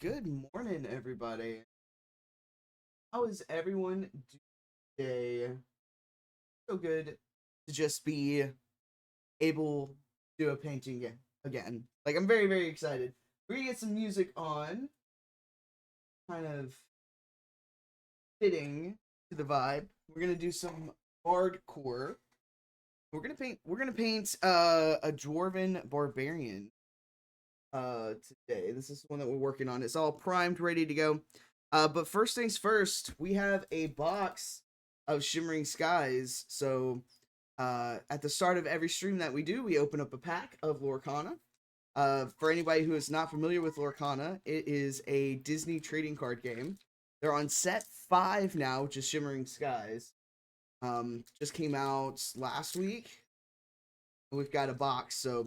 Good morning, everybody. How is everyone doing today? So good to just be able to do a painting again. Like, I'm very, very excited. We're gonna get some music on, kind of fitting to the vibe. We're gonna do some hardcore. We're gonna paint a Dwarven Barbarian today. This is the one that we're working on. It's all primed, ready to go. But first things first, we have a box of Shimmering Skies. So at the start of every stream that we do, we open up a pack of Lorcana. For anybody who is not familiar with Lorcana, it is a Disney trading card game. They're on set 5 now, which is Shimmering Skies. Just came out last week. We've got a box, so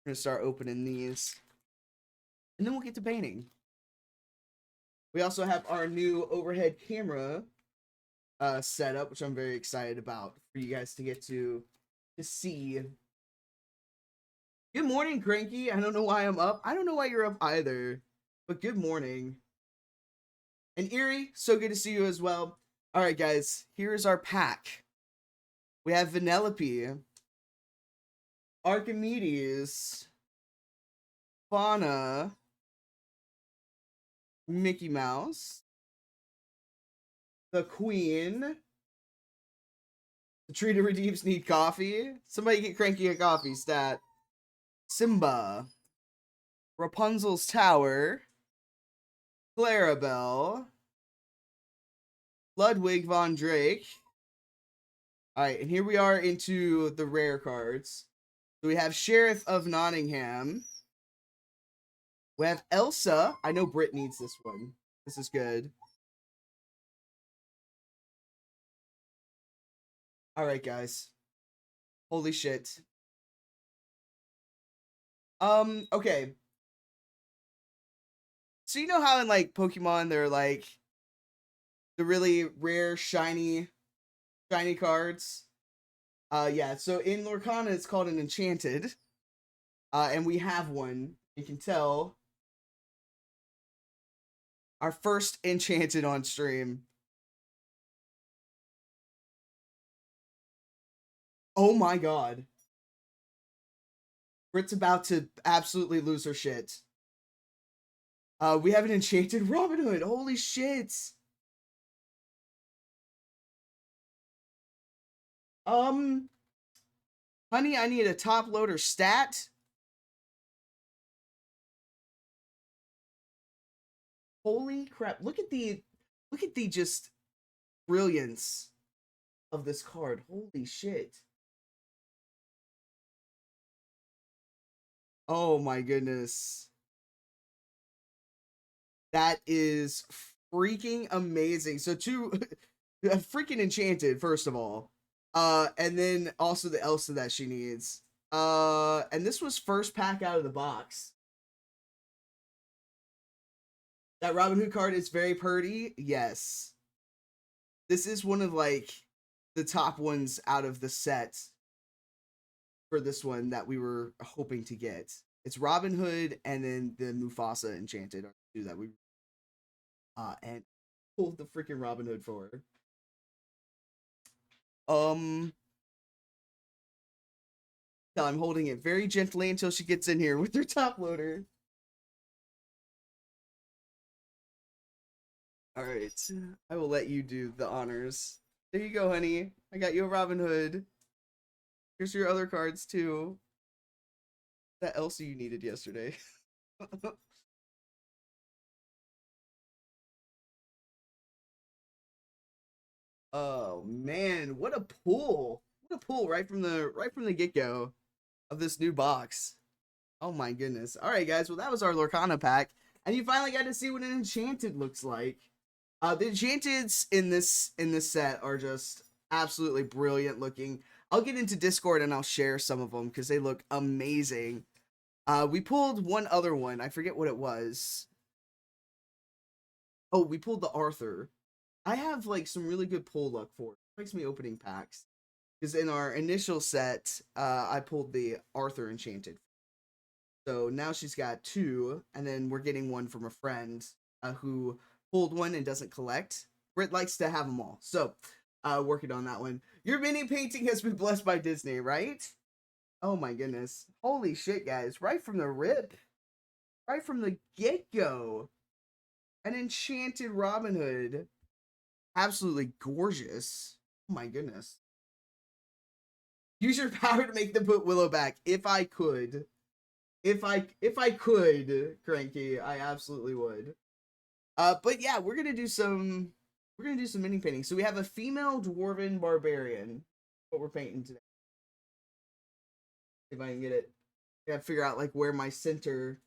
we're gonna start opening these, and then we'll get to painting. We also have our new overhead camera setup, which I'm very excited about for you guys to get to see. Good morning, Cranky. I don't know why I'm up. I don't know why you're up either, but good morning. And Erie, so good to see you as well. All right, guys, here's our pack. We have Vanellope, Archimedes, Fauna, Mickey Mouse, the Queen. The Treater Redeems need coffee. Somebody get Cranky a coffee, stat. Simba, Rapunzel's Tower, Clarabelle, Ludwig von Drake. Alright, and here we are into the rare cards. So we have Sheriff of Nottingham. We have Elsa. I know Britt needs this one. This is good. Alright, guys. Holy shit. Okay. So you know how in, like, Pokemon, they're, like, the really rare, shiny cards? Yeah, so in Lorcana, it's called an Enchanted. And we have one. You can tell. Our first Enchanted on stream. Oh my god. Brit's about to absolutely lose her shit. We have an Enchanted Robin Hood. Holy shit. Honey, I need a top loader stat. Holy crap. Look at the just brilliance of this card. Holy shit. Oh my goodness. That is freaking amazing. So two freaking Enchanted, first of all. And then also the Elsa that she needs. And this was first pack out of the box. That Robin Hood card is very pretty. Yes. This is one of, like, the top ones out of the set for this one that we were hoping to get. It's Robin Hood and then the Mufasa Enchanted are the two that we and pulled the freaking Robin Hood for. I'm holding it very gently until she gets in here with her top loader. All right, I will let you do the honors. There you go, honey. I got you a Robin Hood. Here's your other cards too. That Elsa you needed yesterday. Oh man, what a pull! What a pull right from the get-go of this new box. Oh my goodness. All right, guys. Well, that was our Lorcana pack, and you finally got to see what an Enchanted looks like. The Enchanteds in this set are just absolutely brilliant looking. I'll get into Discord and I'll share some of them because they look amazing. We pulled one other one. I forget what it was. Oh, we pulled the Arthur. I have, like, some really good pull luck for it. It makes me opening packs. Because in our initial set, I pulled the Arthur Enchanted. So now she's got 2, and then we're getting one from a friend who pulled one and doesn't collect. Britt likes to have them all. So, working on that one. Your mini painting has been blessed by Disney, right? Oh my goodness. Holy shit, guys. Right from the rip. Right from the get-go. An enchanted Robin Hood. Absolutely gorgeous. Oh my goodness. Use your power to make them put Willow back. If I could. If I could, Cranky, I absolutely would. But yeah, we're gonna do some mini painting. So we have a female dwarven barbarian. What we're painting today. If I can get it. I gotta figure out like where my center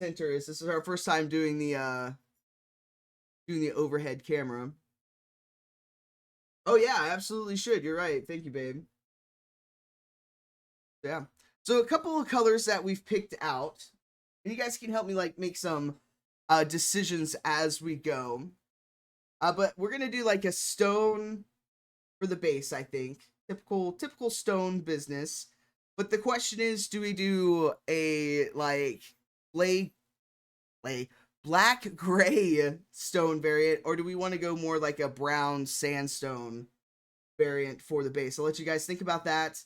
is. This is our first time doing the overhead camera. Oh yeah, I absolutely should. You're right. Thank you, babe. Yeah. So a couple of colors that we've picked out. And you guys can help me like make some decisions as we go. But we're gonna do like a stone for the base, I think. Typical stone business. But the question is, do we do a like black gray stone variant, or do we want to go more like a brown sandstone variant for the base? I'll let you guys think about that.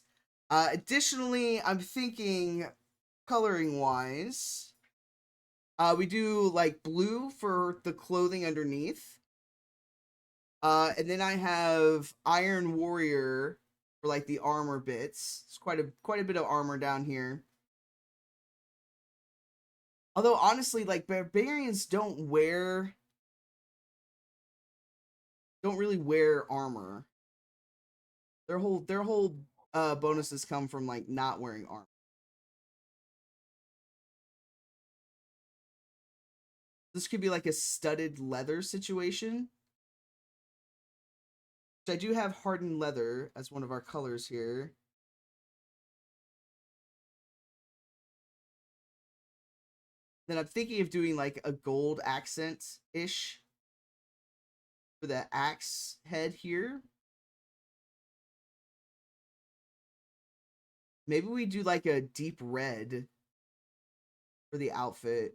Additionally, I'm thinking coloring wise, we do like blue for the clothing underneath. And then I have Iron Warrior for like the armor bits. It's quite a bit of armor down here. Although honestly, like barbarians don't really wear armor. Their whole bonuses come from like not wearing armor. This could be like a studded leather situation. I do have hardened leather as one of our colors here. Then I'm thinking of doing like a gold accent-ish for the axe head here. Maybe we do like a deep red for the outfit.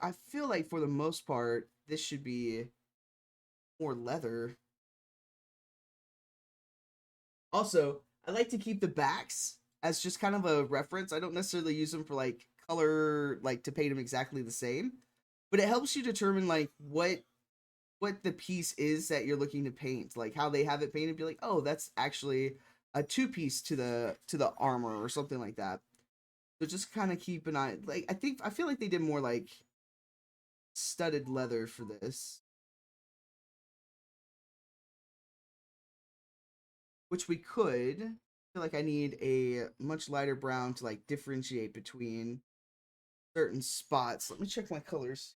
I feel like for the most part, this should be more leather. Also, I like to keep the backs as just kind of a reference. I don't necessarily use them for like color, like to paint them exactly the same, but it helps you determine like what the piece is that you're looking to paint, like how they have it painted. Be like, oh, that's actually a two piece to the armor or something like that. So just kind of keep an eye. Like I feel like they did more like studded leather for this, which we could. I feel like I need a much lighter brown to like differentiate between certain spots. Let me check my colors.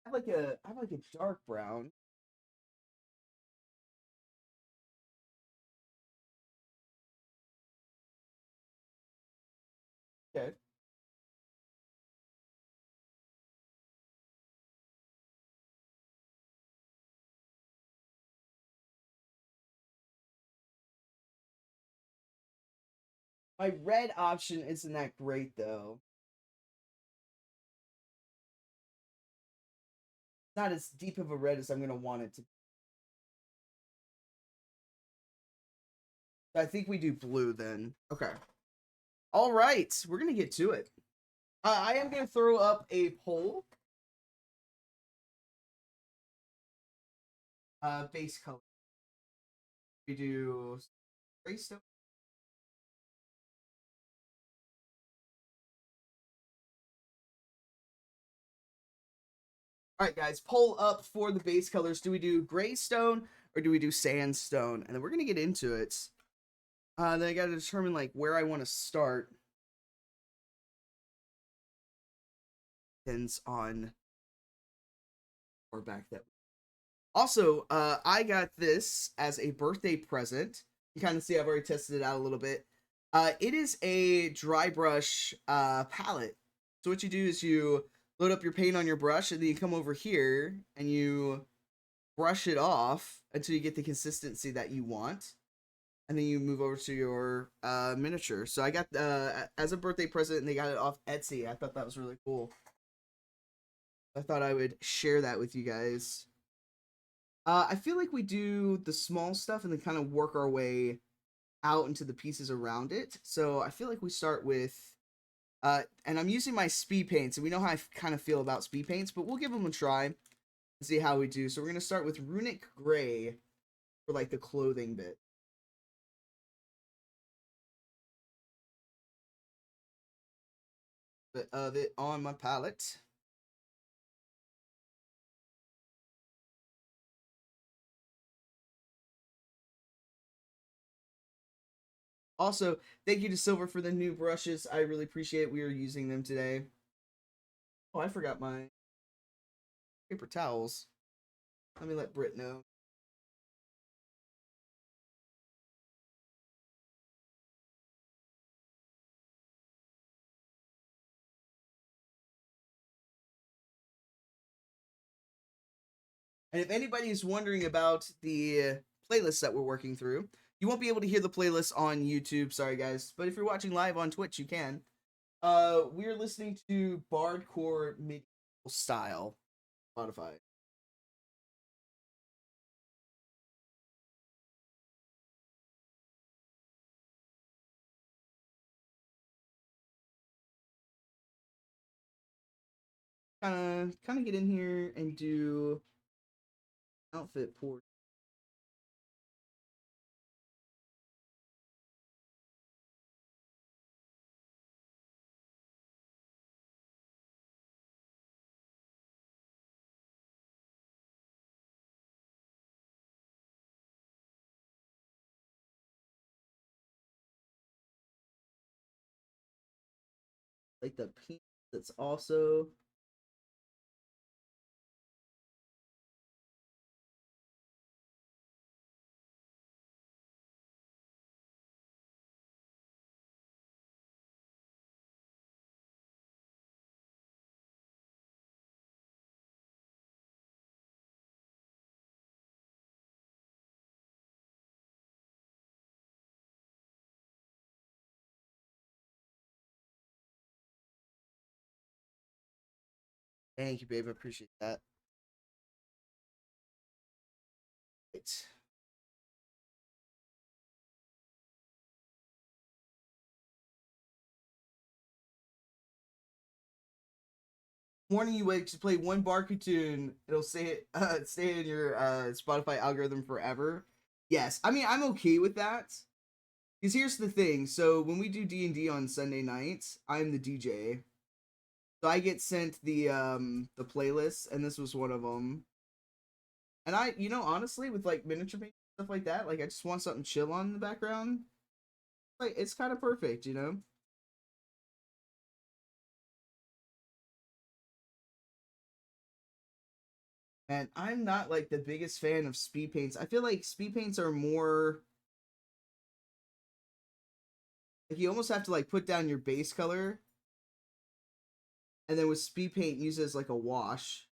I have like a dark brown. Okay. My red option isn't that great though. Not as deep of a red as I'm gonna want it to be. I think we do blue then. Okay. All right, we're gonna get to it. I am gonna throw up a poll. Base color. We do gray stone. All right, guys, poll up for the base colors. Do we do gray stone or do we do sandstone? And then we're gonna get into it. Then I gotta determine like where I want to start. Depends on or back that. Also, I got this as a birthday present. You kind of see I've already tested it out a little bit. It is a dry brush palette. So what you do is you load up your paint on your brush, and then you come over here and you brush it off until you get the consistency that you want, and then you move over to your miniature. So I got as a birthday present, and they got it off Etsy. I thought that was really cool. I thought I would share that with you guys. I feel like we do the small stuff and then kind of work our way out into the pieces around it. So I feel like we start with, and I'm using my speed paints, and we know how I kind of feel about speed paints, but we'll give them a try and see how we do. So we're gonna start with runic gray for like the clothing bit of it on my palette. Also, thank you to Silver for the new brushes. I really appreciate we are using them today. Oh, I forgot my paper towels. Let me let Britt know. And if anybody is wondering about the playlists that we're working through, you won't be able to hear the playlist on YouTube. Sorry, guys. But if you're watching live on Twitch, you can. We're listening to Bardcore Medieval Style, Spotify. Kind of get in here and do outfit port. Like the pink that's also. Thank you, babe. I appreciate that. Right. Morning you wake to play one Barku tune, it'll stay in your Spotify algorithm forever. Yes, I mean I'm okay with that. Because here's the thing. So when we do D&D on Sunday nights, I'm the DJ. So I get sent the playlist, and this was one of them. And honestly, with like miniature paint stuff like that, like I just want something chill on in the background. Like it's kind of perfect. And I'm not like the biggest fan of speed paints. I feel like speed paints are more like you almost have to like put down your base color, and then with speed paint use it as like a wash.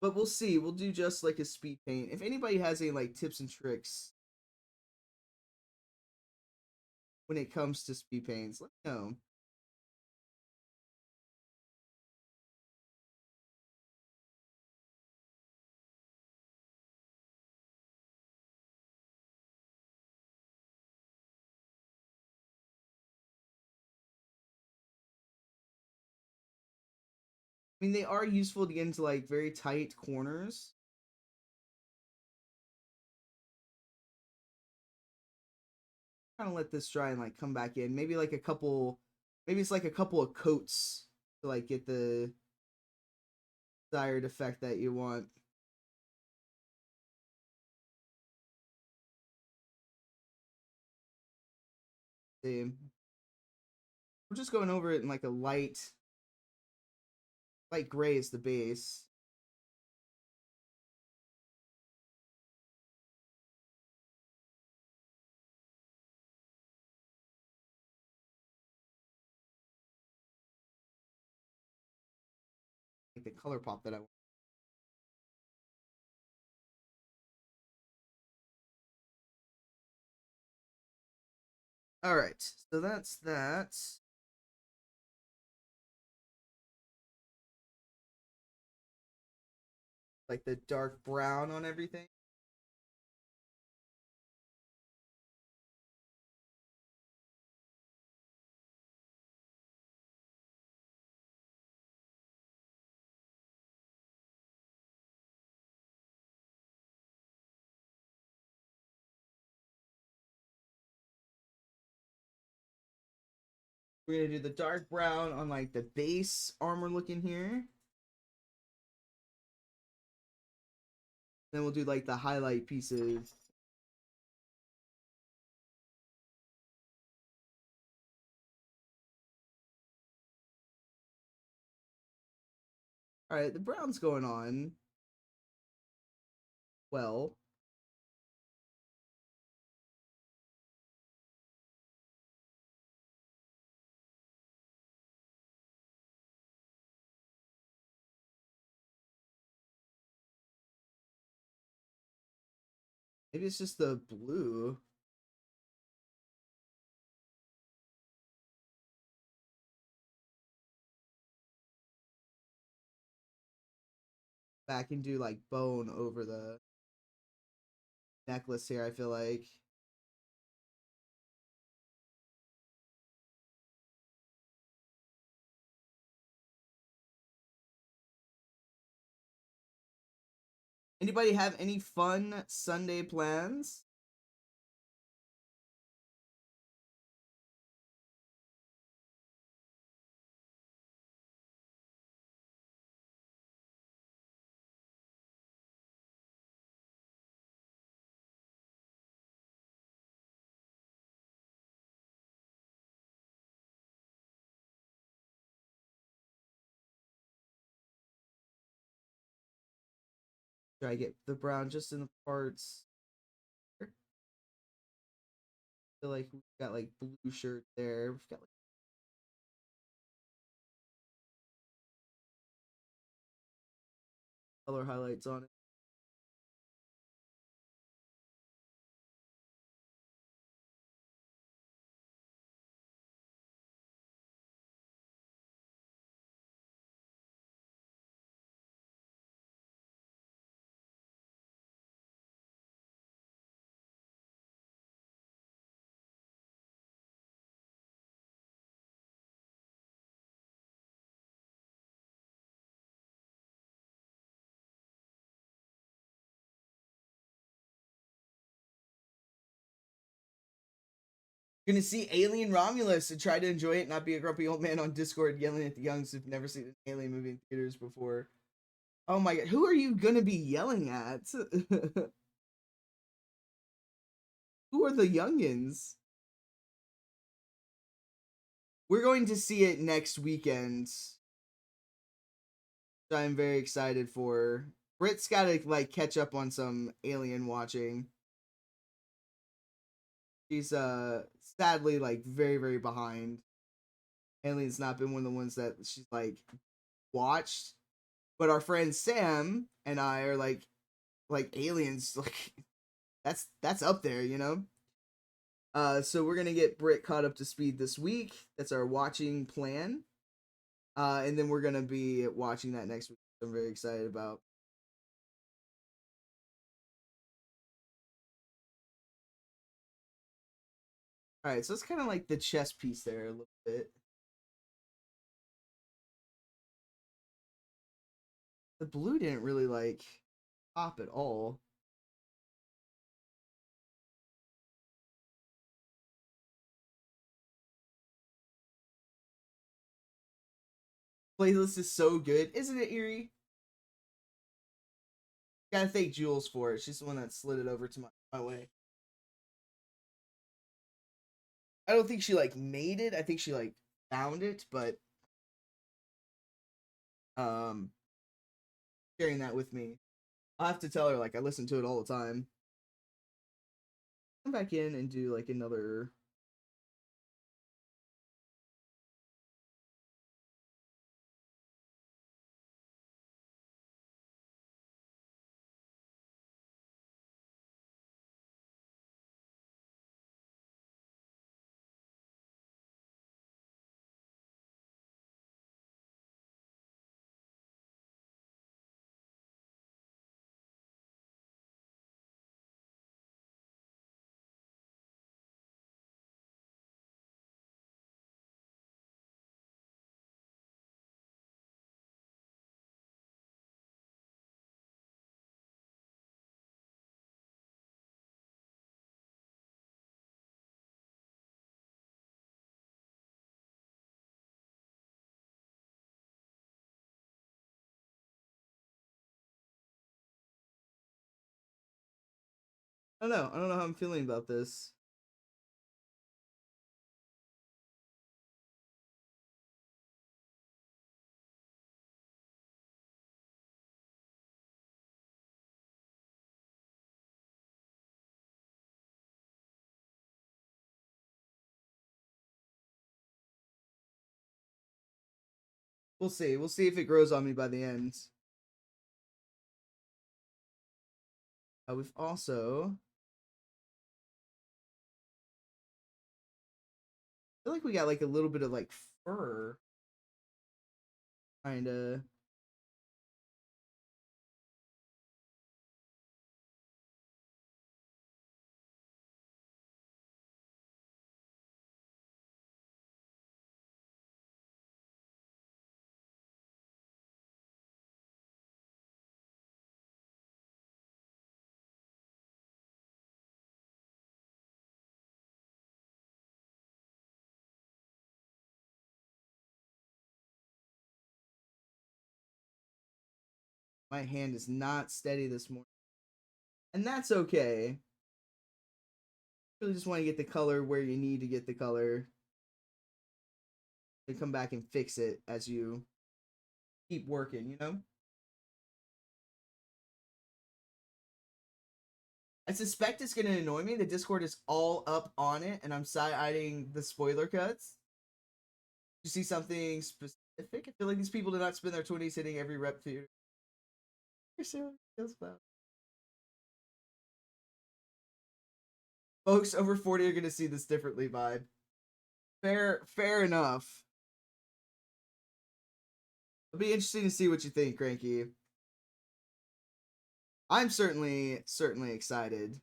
But we'll see. We'll do just like a speed paint. If anybody has any like tips and tricks when it comes to speed paints, let me know. I mean, they are useful to get into like very tight corners. Kind of let this dry and like come back in. Maybe like a couple. Maybe it's like a couple of coats to like get the desired effect that you want. See, we're just going over it in like a light light gray is the base. Like the color pop that I want. All right, so that's that. Like the dark brown on everything. We're gonna do the dark brown on like the base armor looking here. Then we'll do like the highlight pieces. All right, the brown's going on. Well, maybe it's just the blue. Back and do like bone over the necklace here, I feel like. Anybody have any fun Sunday plans? Try to get the brown just in the parts. I feel like we've got like blue shirt there. We've got like color highlights on it. Gonna see Alien Romulus and try to enjoy it, not be a grumpy old man on Discord yelling at the youngs who've never seen an alien movie in theaters before. Oh my god, who are you gonna be yelling at? Who are the youngins? We're going to see it next weekend. I'm very excited for. Brit's gotta like catch up on some alien watching. She's sadly like very, very behind. Alien's not been one of the ones that she's like watched. But our friend Sam and I are like aliens, like that's up there, you know? So we're gonna get Brit caught up to speed this week. That's our watching plan. And then we're gonna be watching that next week. I'm very excited about. All right, so it's kind of like the chess piece there a little bit. The blue didn't really like pop at all. Playlist is so good, isn't it, Eerie? Gotta thank Jules for it. She's the one that slid it over to my way. I don't think she like made it. I think she like found it, but um sharing that with me. I'll have to tell her like I listen to it all the time. Come back in and do like another. I don't know. I don't know how I'm feeling about this. We'll see. We'll see if it grows on me by the end. We've also. I feel like we got like a little bit of like fur, kind of. My hand is not steady this morning, and that's okay. Really just want to get the color where you need to get the color. And come back and fix it as you keep working, you know? I suspect it's going to annoy me. The Discord is all up on it, and I'm side-eyeing the spoiler cuts. You see something specific? I feel like these people did not spend their 20s hitting every rep theater. Folks over 40 are going to see this differently, vibe. Fair enough. It'll be interesting to see what you think, Cranky. I'm certainly excited.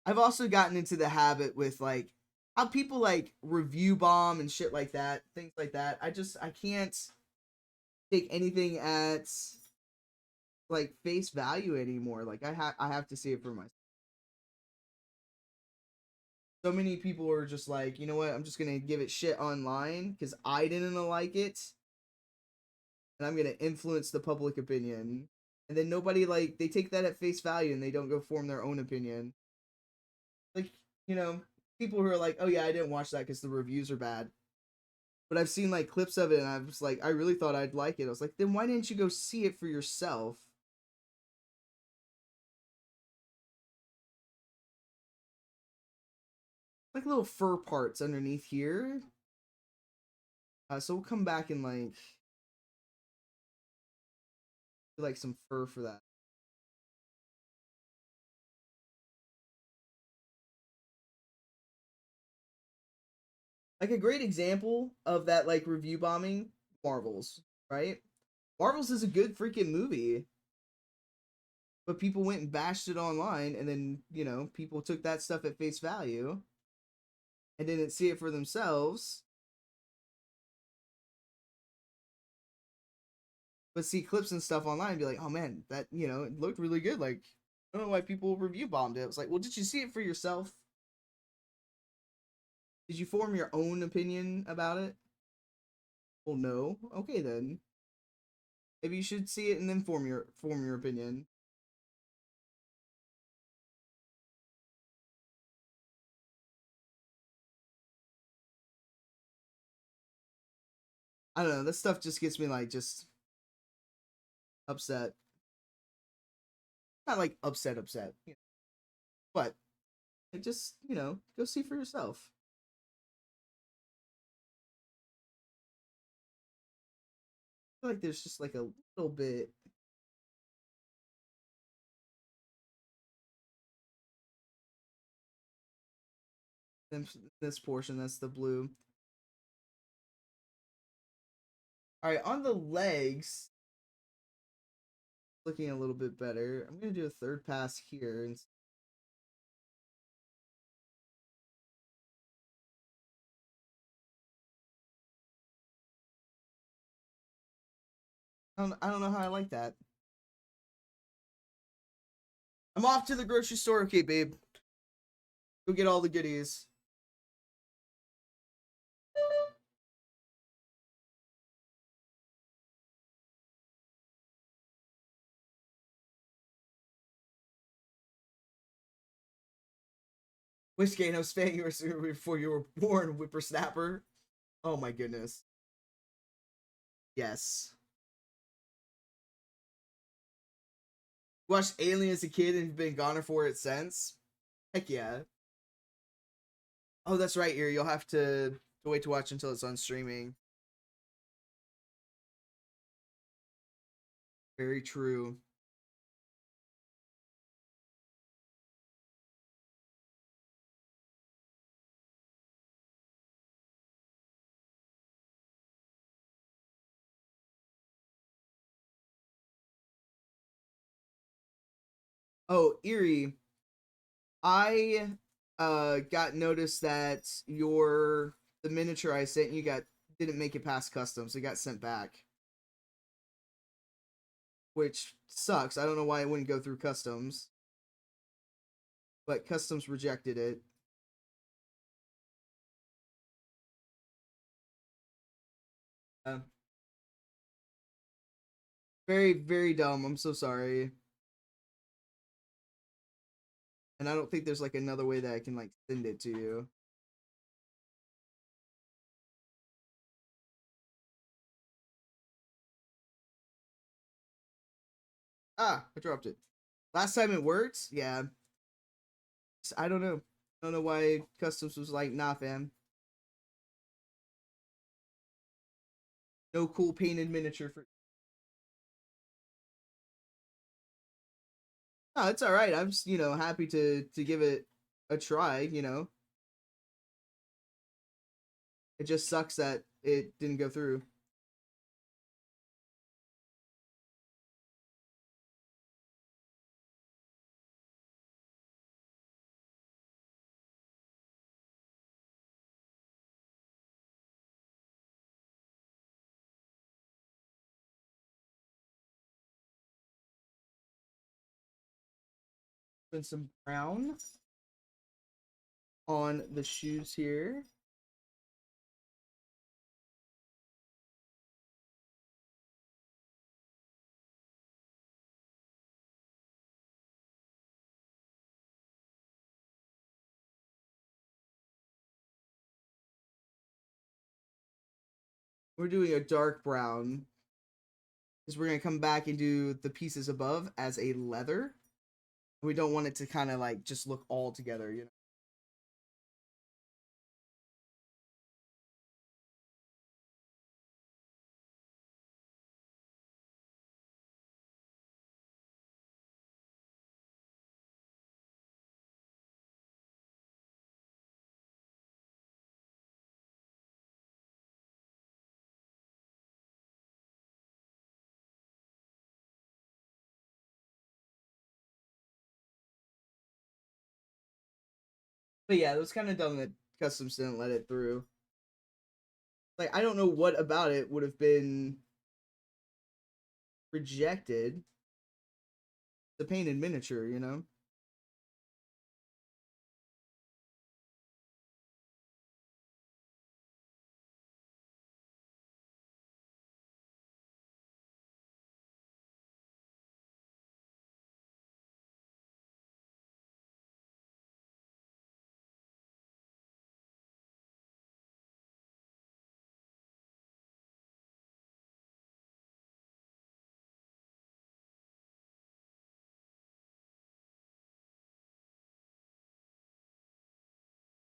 I've also gotten into the habit with like how people like review bomb and shit like that, things like that. I can't take anything at like face value anymore. Like I have to see it for myself. So many people are just like, you know what? I'm just gonna give it shit online because I didn't like it, and I'm gonna influence the public opinion. And then nobody like they take that at face value and they don't go form their own opinion. Like you know, people who are like, oh yeah, I didn't watch that because the reviews are bad. But I've seen like clips of it and I was like, I really thought I'd like it. I was like, then why didn't you go see it for yourself? Like little fur parts underneath here. So we'll come back and like some fur for that. Like a great example of that like review bombing, Marvels, right? Marvels is a good freaking movie, but people went and bashed it online, and then people took that stuff at face value and didn't see it for themselves, but see clips and stuff online and be like, oh man, that it looked really good. Like, I don't know why people review bombed it. It was like, well, did you see it for yourself? Did you form your own opinion about it? Well, no. Okay then. Maybe you should see it and then form your opinion. I don't know. This stuff just gets me like just upset. Not like upset, but it just go see for yourself. I feel like there's just like a little bit. In this portion, that's the blue. All right, on the legs, looking a little bit better. I'm gonna do a third pass here, and I don't know how I like that. I'm off to the grocery store. Okay, babe. Go get all the goodies. Which game I was fan you were before you were born, whippersnapper? Oh my goodness. Yes. Watched Alien as a kid and been goner for it since. Heck yeah. Oh, that's right, Erie. You'll have to wait to watch until it's on streaming. Very true. Oh, Erie, I got noticed that the miniature I sent you got didn't make it past customs. It got sent back, which sucks. I don't know why it wouldn't go through customs, but customs rejected it. Uh, Very, very dumb. I'm so sorry. And I don't think there's like another way that I can like send it to you. Ah, I dropped it. Last time it worked? Yeah. I don't know. I don't know why customs was like, nah, fam. No cool painted miniature for. Oh, it's all right. I'm just, happy to give it a try. It just sucks that it didn't go through. Put some brown on the shoes here. We're doing a dark brown because we're gonna come back and do the pieces above as a leather. We don't want it to kind of like just look all together. But yeah, it was kind of dumb that customs didn't let it through. Like I don't know what about it would have been rejected. The painted miniature.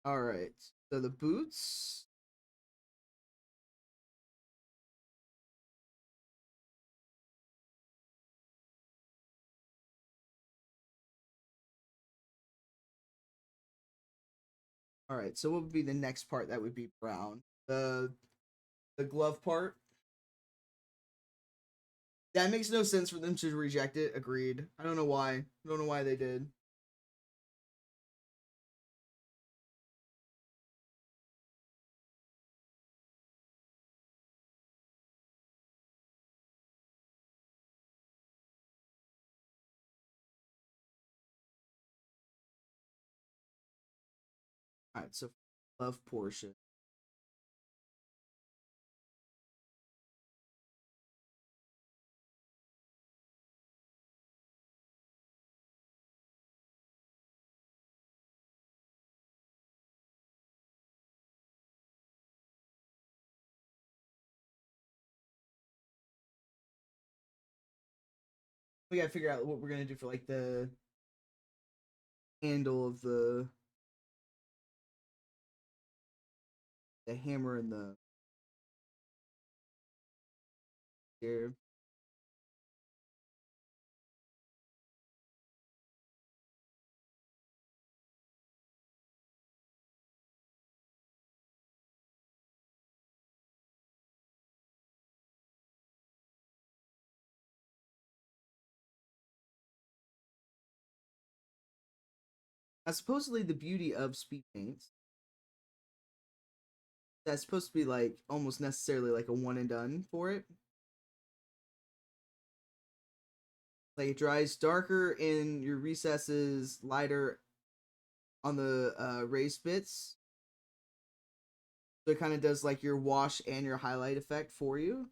All right. So the boots. All right. So what would be the next part that would be brown? The glove part. That makes no sense for them to reject it. Agreed. I don't know why. I don't know why they did. All right. So glove portion. We gotta figure out what we're gonna do for like the handle of the hammer and the here. Supposedly the beauty of speed paints, that's supposed to be like almost necessarily like a one and done for it. Like it dries darker in your recesses, lighter on the raised bits. So it kind of does like your wash and your highlight effect for you.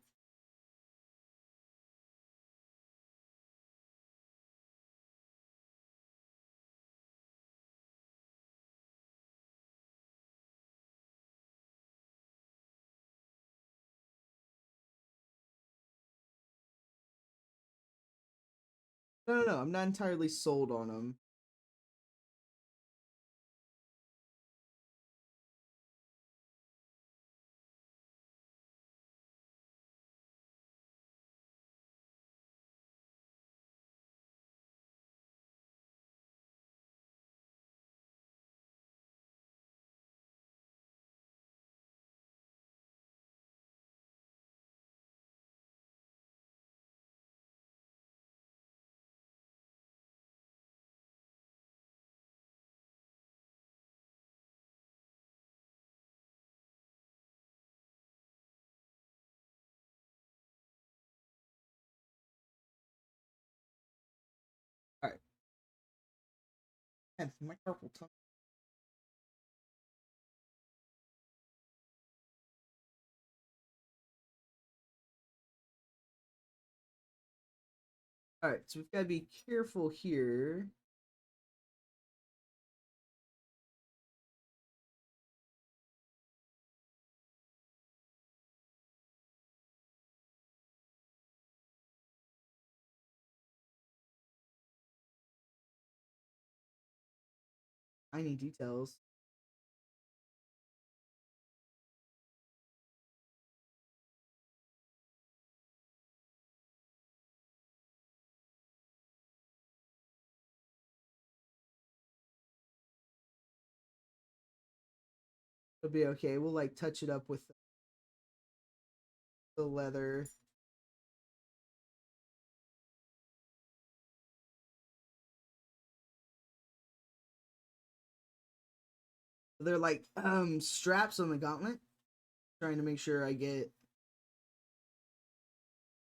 No. I'm not entirely sold on them. All right. Man, my carpal tunnel. All right, so we've got to be careful here. Tiny details. It'll be okay. We'll like touch it up with the leather. They're like straps on the gauntlet. Trying to make sure I get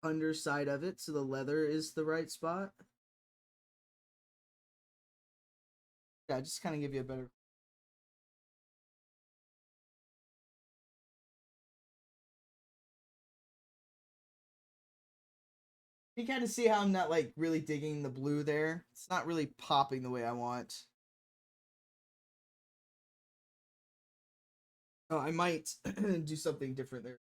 underside of it so the leather is the right spot. Yeah, just kind of give you a better. You kind of see how I'm not like really digging the blue there. It's not really popping the way I want. Oh, I might do something different there.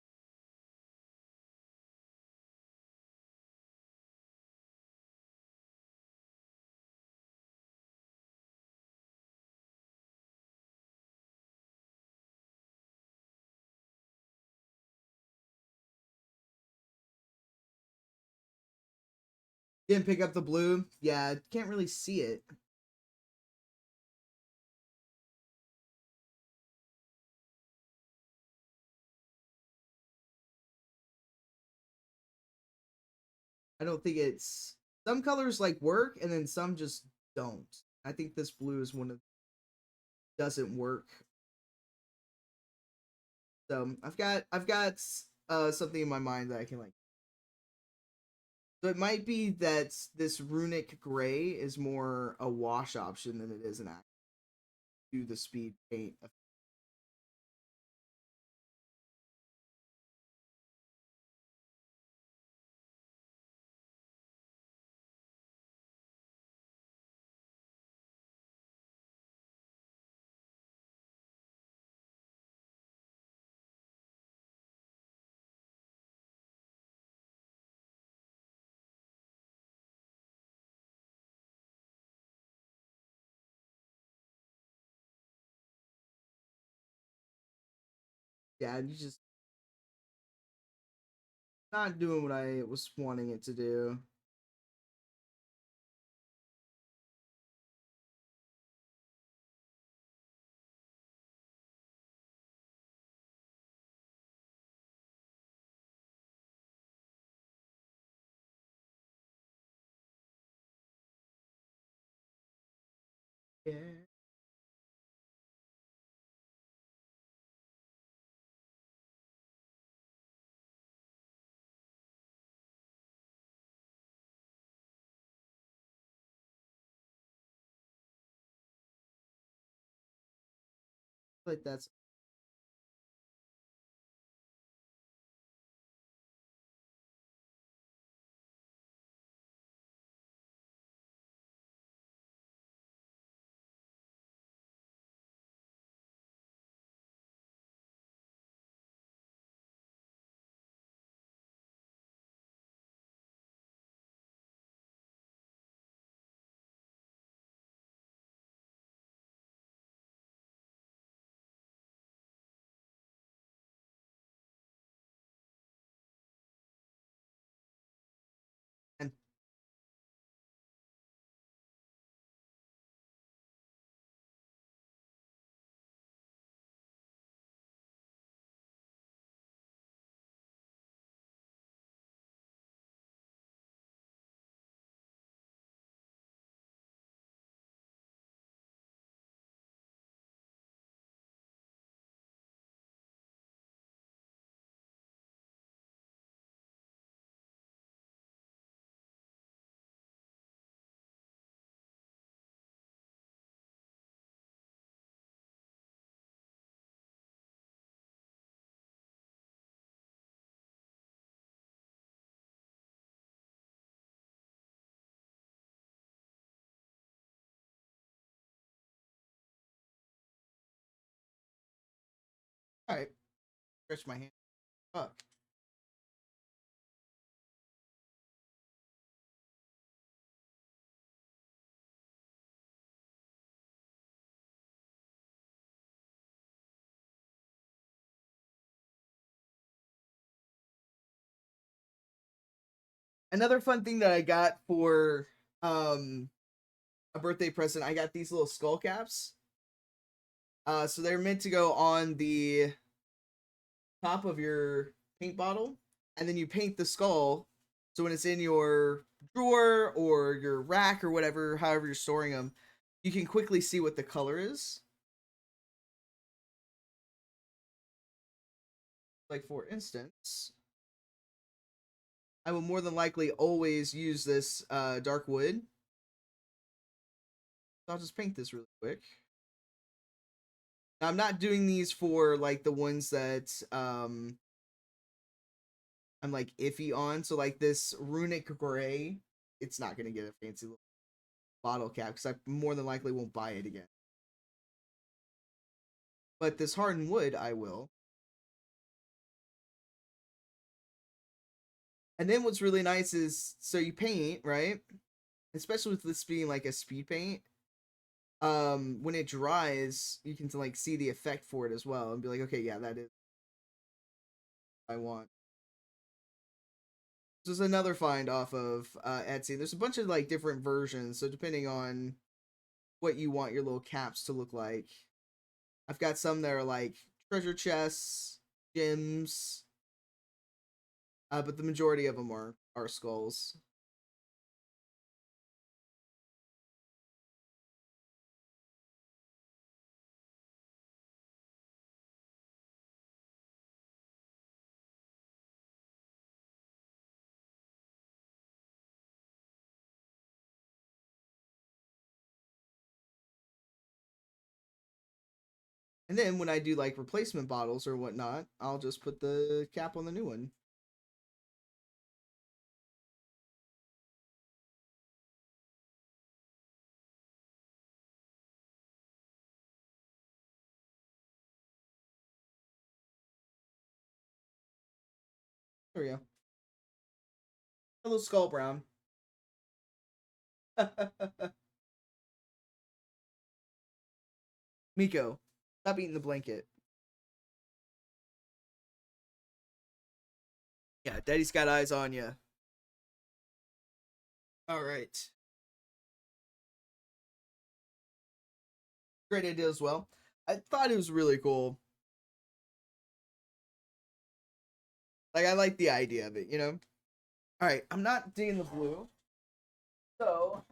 Didn't pick up the blue. Yeah, can't really see it. I don't think it's some colors like work and then some just don't. I think this blue is one of doesn't work. So I've got something in my mind that I can like. So it might be that this runic gray is more a wash option than it is an act do the speed paint. Yeah, you just not doing what I was wanting it to do. Yeah. Like that's and all right. Stretch my hand. Fuck. Another fun thing that I got for um a birthday present, I got these little skull caps. So they're meant to go on the top of your paint bottle, and then you paint the skull. So when it's in your drawer or your rack or whatever, however you're storing them, you can quickly see what the color is. Like for instance, I will more than likely always use this dark wood. So I'll just paint this really quick. Now, I'm not doing these for like the ones that I'm like iffy on. So like this runic gray, it's not gonna get a fancy little bottle cap because I more than likely won't buy it again. But this hardened wood, I will. And then what's really nice is so you paint, right? Especially with this being like a speed paint. When it dries, you can like see the effect for it as well and be like, okay, yeah, that is what I want. This is another find off of Etsy. There's a bunch of like different versions, so depending on what you want your little caps to look like. I've got some that are like treasure chests, gems, but the majority of them are skulls. And then when I do like replacement bottles or whatnot, I'll just put the cap on the new one. There we go. Hello, Skull Brown. Miko, stop eating the blanket. Yeah, Daddy's got eyes on you. All right. Great idea as well. I thought it was really cool. Like, I like the idea of it, you know? All right, I'm not digging the blue. So,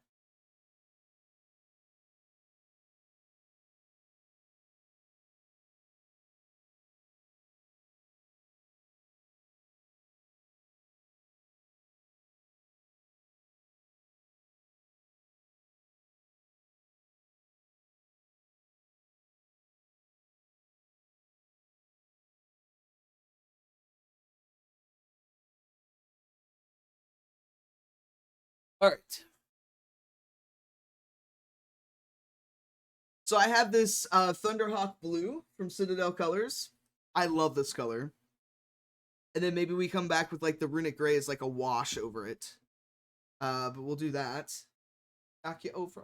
all right. So I have this Thunderhawk blue from Citadel Colors. I love this color. And then maybe we come back with like the runic gray as like a wash over it. But we'll do that. Knock you over.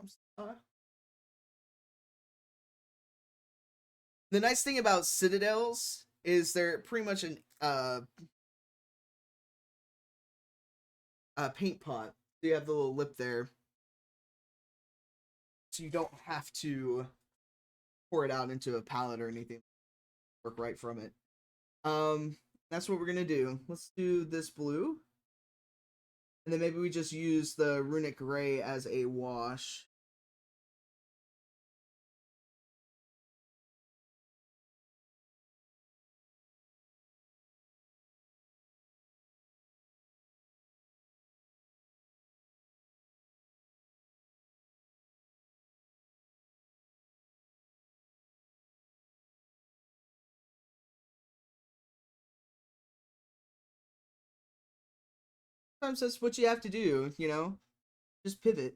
The nice thing about Citadels is they're pretty much an paint pot. So you have the little lip there. So you don't have to pour it out into a palette or anything. Work right from it. That's what we're gonna do. Let's do this blue. And then maybe we just use the runic gray as a wash. Sometimes that's what you have to do, you know? Just pivot.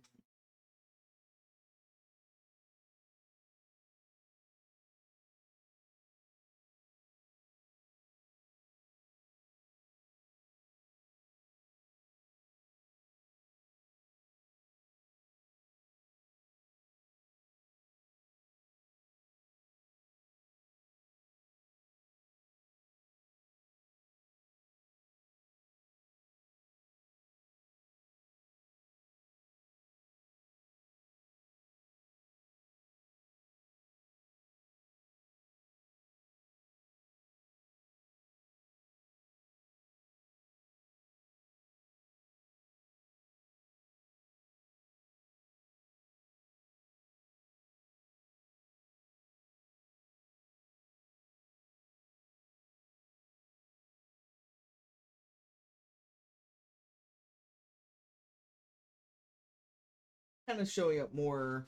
Kind of showing up more.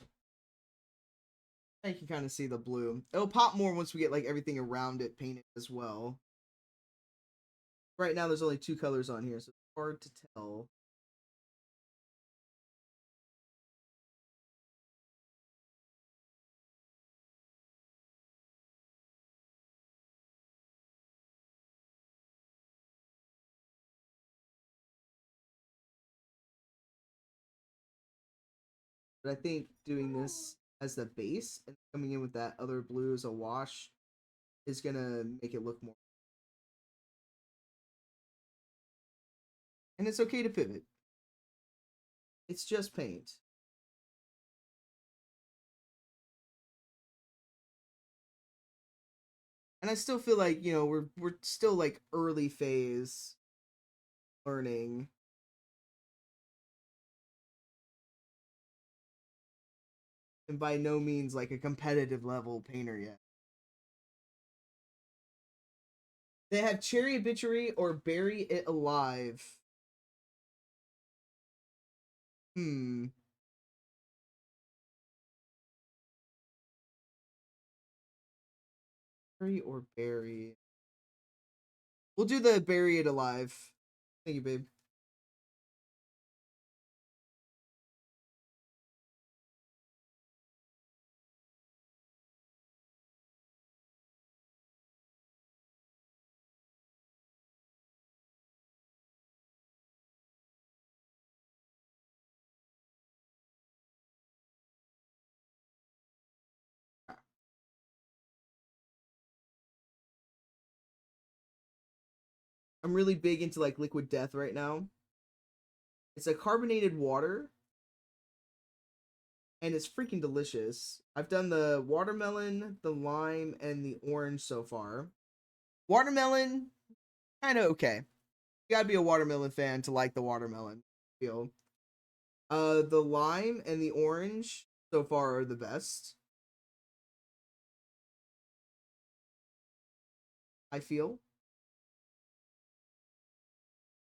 You can kind of see the blue. It'll pop more once we get like everything around it painted as well. Right now there's only two colors on here, so it's hard to tell. But I think doing this as the base and coming in with that other blue as a wash is gonna make it look more. And it's okay to pivot. It's just paint. And I still feel like, you know, we're still like early phase learning. And by no means like a competitive level painter yet. They have Cherry Obituary or Bury It Alive. Hmm. Bury or Bury. We'll do the Bury It Alive. Thank you, babe. I'm really big into like Liquid Death right now. It's a carbonated water and it's freaking delicious. I've done the watermelon, the lime, and the orange so far. Watermelon, kind of okay. You gotta be a watermelon fan to like the watermelon feel. The lime and the orange so far are the best. I feel.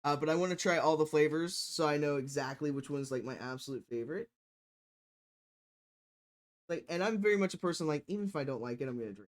But I want to try all the flavors so I know exactly which one's like my absolute favorite. Like, and I'm very much a person like even if I don't like it, I'm gonna drink.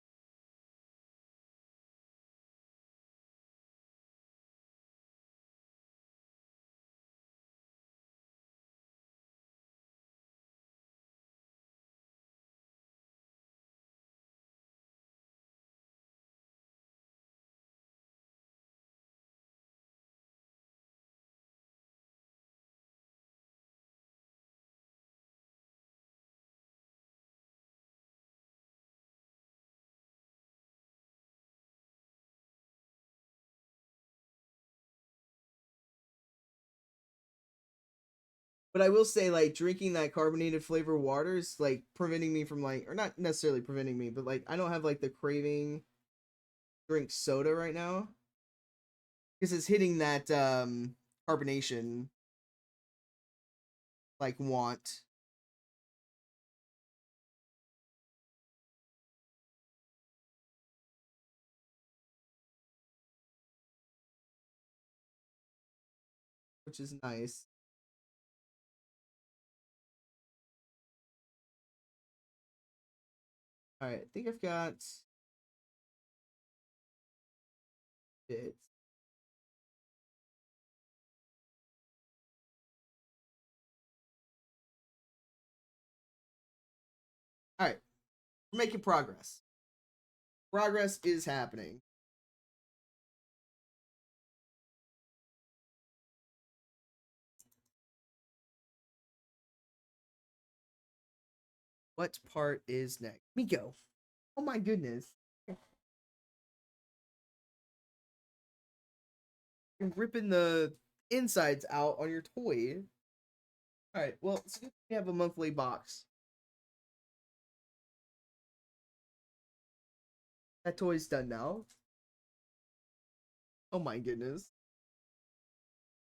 But I will say, like, drinking that carbonated flavor water is like preventing me from like, or not necessarily preventing me, but like, I don't have like the craving drink soda right now because it's hitting that carbonation like want. Which is nice. All right, I think I've got it. All right, we're making progress. Progress is happening. What part is next? Miko. Oh my goodness. You're ripping the insides out on your toy. All right, well, so we have a monthly box. That toy's done now. Oh my goodness.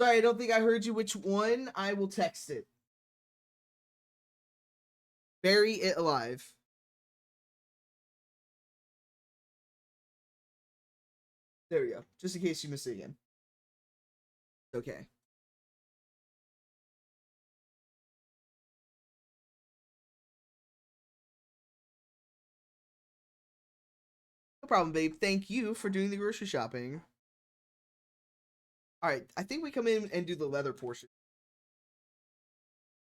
Sorry, I don't think I heard you. Which one? I will text it. Bury It Alive. There we go. Just in case you missed it again. Okay. No problem, babe. Thank you for doing the grocery shopping. All right, I think we come in and do the leather portion.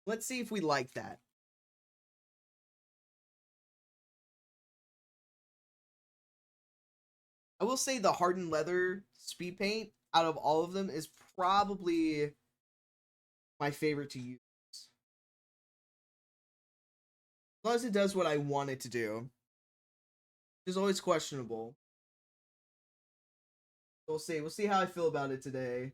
Let's see if we like that. I will say the hardened leather speed paint out of all of them is probably my favorite to use. As long as it does what I want it to do, which is always questionable. We'll see. We'll see how I feel about it today.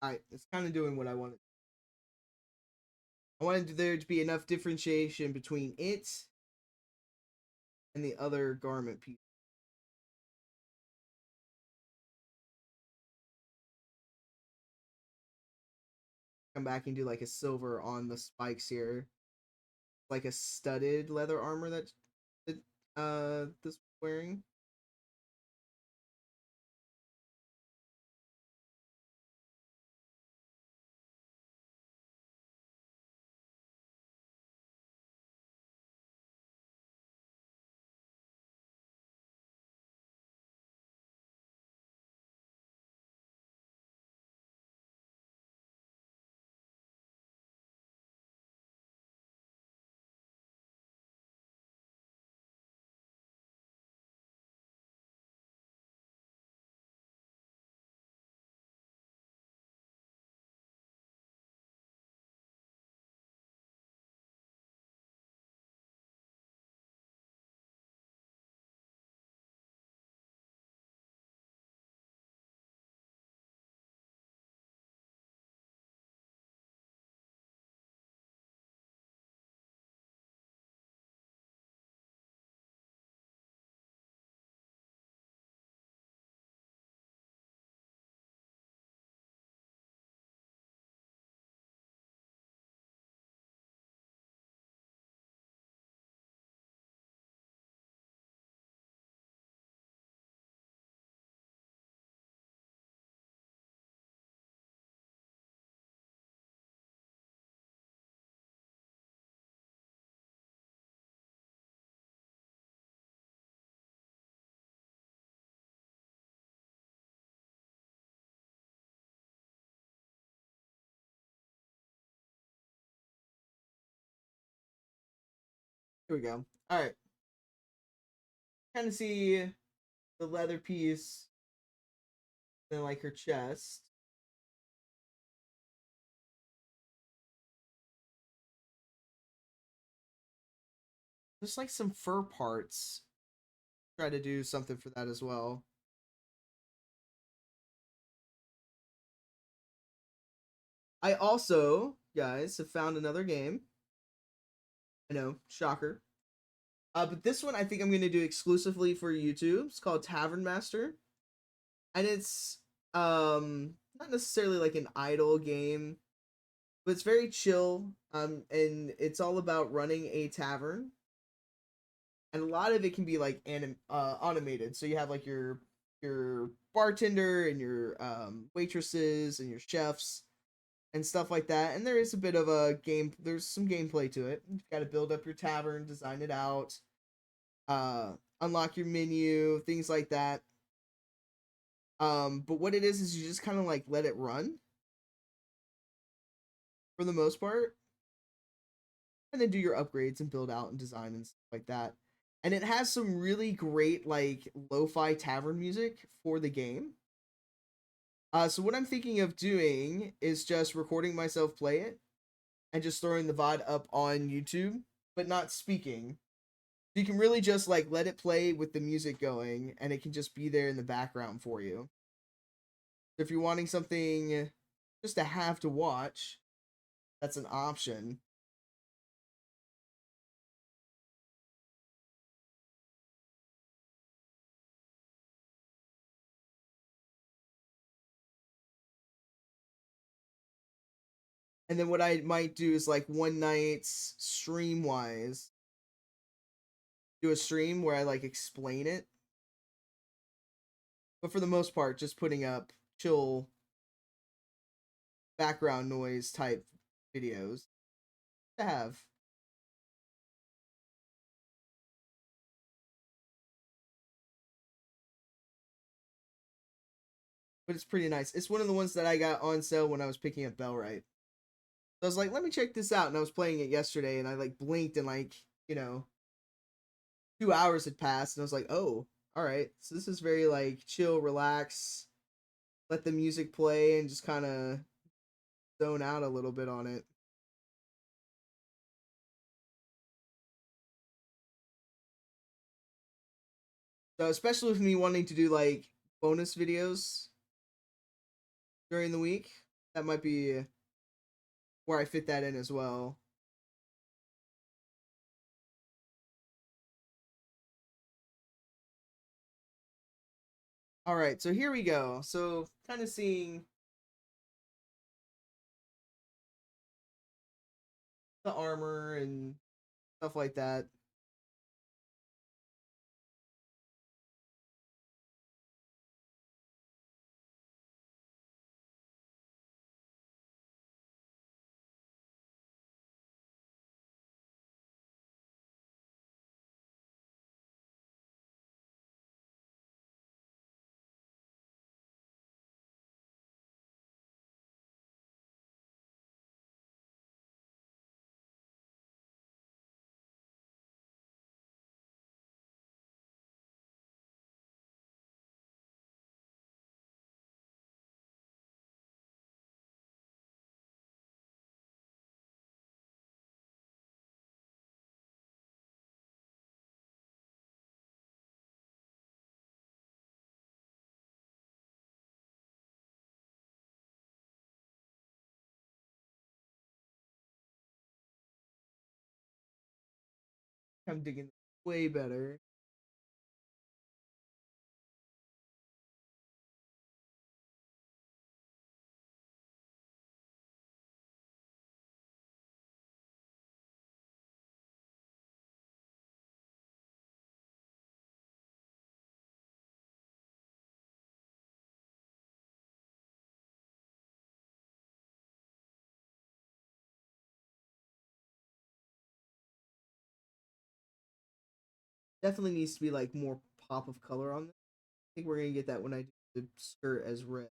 Alright, it's kind of doing what I wanted. I wanted there to be enough differentiation between it and the other garment piece. Come back and do like a silver on the spikes here. Like a studded leather armor that this wearing. Here we go. All right. Kind of see the leather piece, then like her chest. Just like some fur parts. Try to do something for that as well. I also, guys, have found another game. I know, shocker. But this one I think I'm gonna do exclusively for YouTube. It's called Tavern Master, and it's not necessarily like an idle game, but it's very chill. And it's all about running a tavern, and a lot of it can be like automated. So you have like your bartender and your waitresses and your chefs and stuff like that. And there is a bit of a game. There's some gameplay to it. You've got to build up your tavern, design it out, uh, unlock your menu, things like that. But what it is you just kind of like let it run for the most part, and then do your upgrades and build out and design and stuff like that. And it has some really great like lo-fi tavern music for the game. So what I'm thinking of doing is just recording myself play it and just throwing the VOD up on YouTube, but not speaking. You can really just like let it play with the music going, and it can just be there in the background for you. If you're wanting something just to have to watch, that's an option. And then what I might do is like one night stream wise, do a stream where I like explain it. But for the most part, just putting up chill background noise type videos to have. But it's pretty nice. It's one of the ones that I got on sale when I was picking up Bellrite. So I was like, let me check this out. And I was playing it yesterday and I like blinked and like, 2 hours had passed and I was like, oh, all right. So this is very like chill, relax, let the music play and just kind of zone out a little bit on it. So especially with me wanting to do like bonus videos during the week, That might be where I fit that in as well. All right, so here we go. So kind of seeing the armor and stuff like that. I'm digging way better. Definitely needs to be like more pop of color on this. I think we're gonna get that when I do the skirt as red.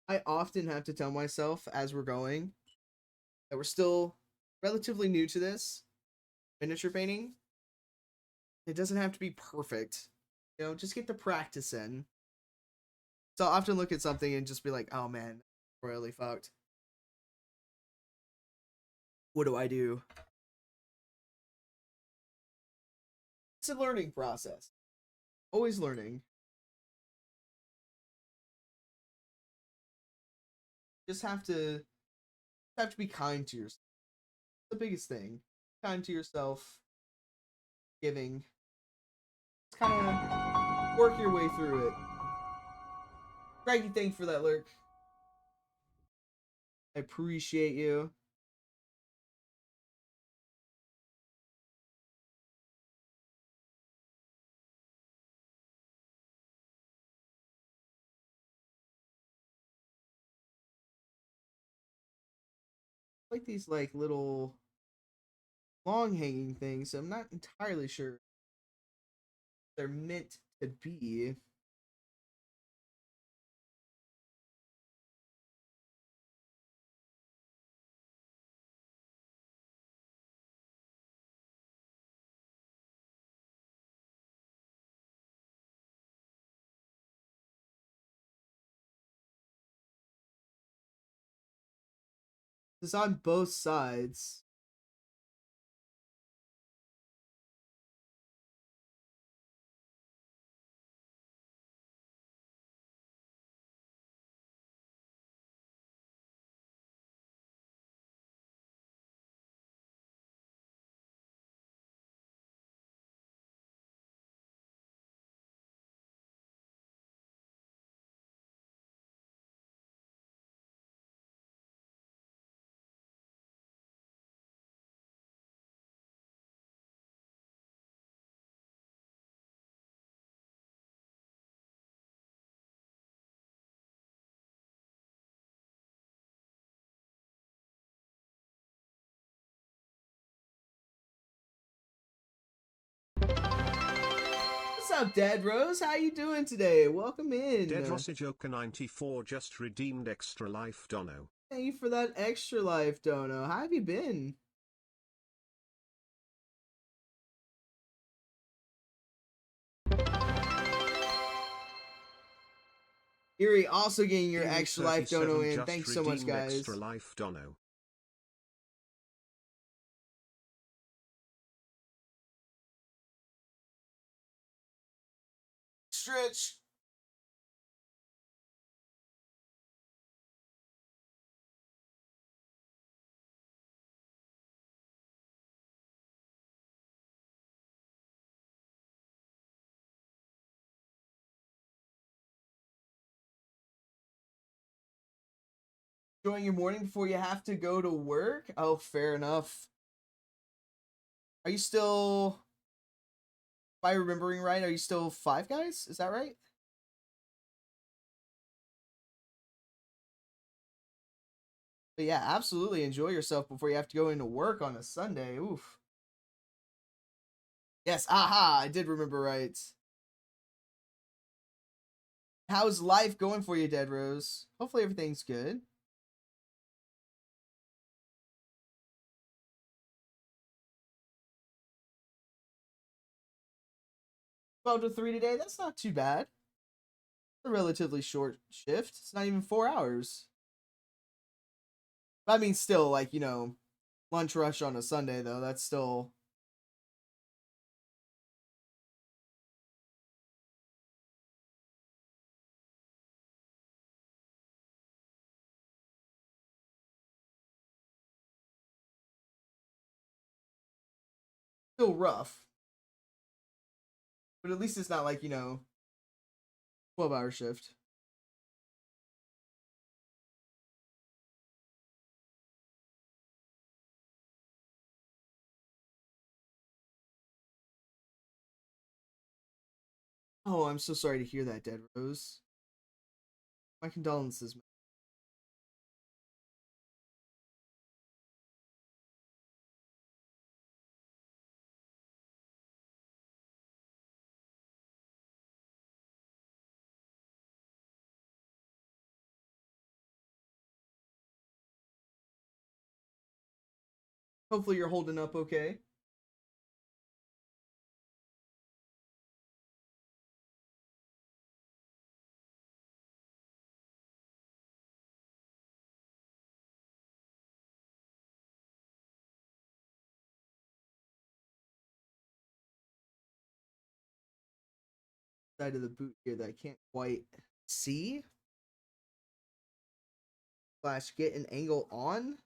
I often have to tell myself as we're going that we're still relatively new to this miniature painting. It doesn't have to be perfect. You know, just get the practice in. So I often look at something and just be like, oh man, royally fucked. What do I do? It's a learning process. Always learning. Just have to be kind to yourself. The biggest thing. Kind to yourself, giving. Just kind of work your way through it. Craigie, thank you for that lurk. I appreciate you. like these like little long hanging things. So I'm not entirely sure they're meant to be. It's on both sides. What's up, Dead Rose? How you doing today? Welcome in. Dead Rossijoker 94 just redeemed Extra Life Dono. Thank you for that extra life, Dono. How have you been? Erie also getting your Erie extra life dono in. just Thanks so much, redeemed guys. Extra Life Dono. Stretch. Enjoying your morning before you have to go to work? Oh, fair enough. Are you still, if I remembering right, are you still Five Guys? Is that right? But yeah, absolutely enjoy yourself before you have to go into work on a Sunday. Oof. Yes, aha, I did remember right. How's life going for you, Dead Rose? Hopefully everything's good. 12 to 3 today, that's not too bad. It's a relatively short shift. It's not even 4 hours. But I mean, still, like, lunch rush on a Sunday, though, that's still. Still rough. But at least it's not like, 12-hour shift. Oh, I'm so sorry to hear that, Dead Rose. My condolences, man. Hopefully you're holding up okay. Side of the boot here that I can't quite see. Slash get an angle on.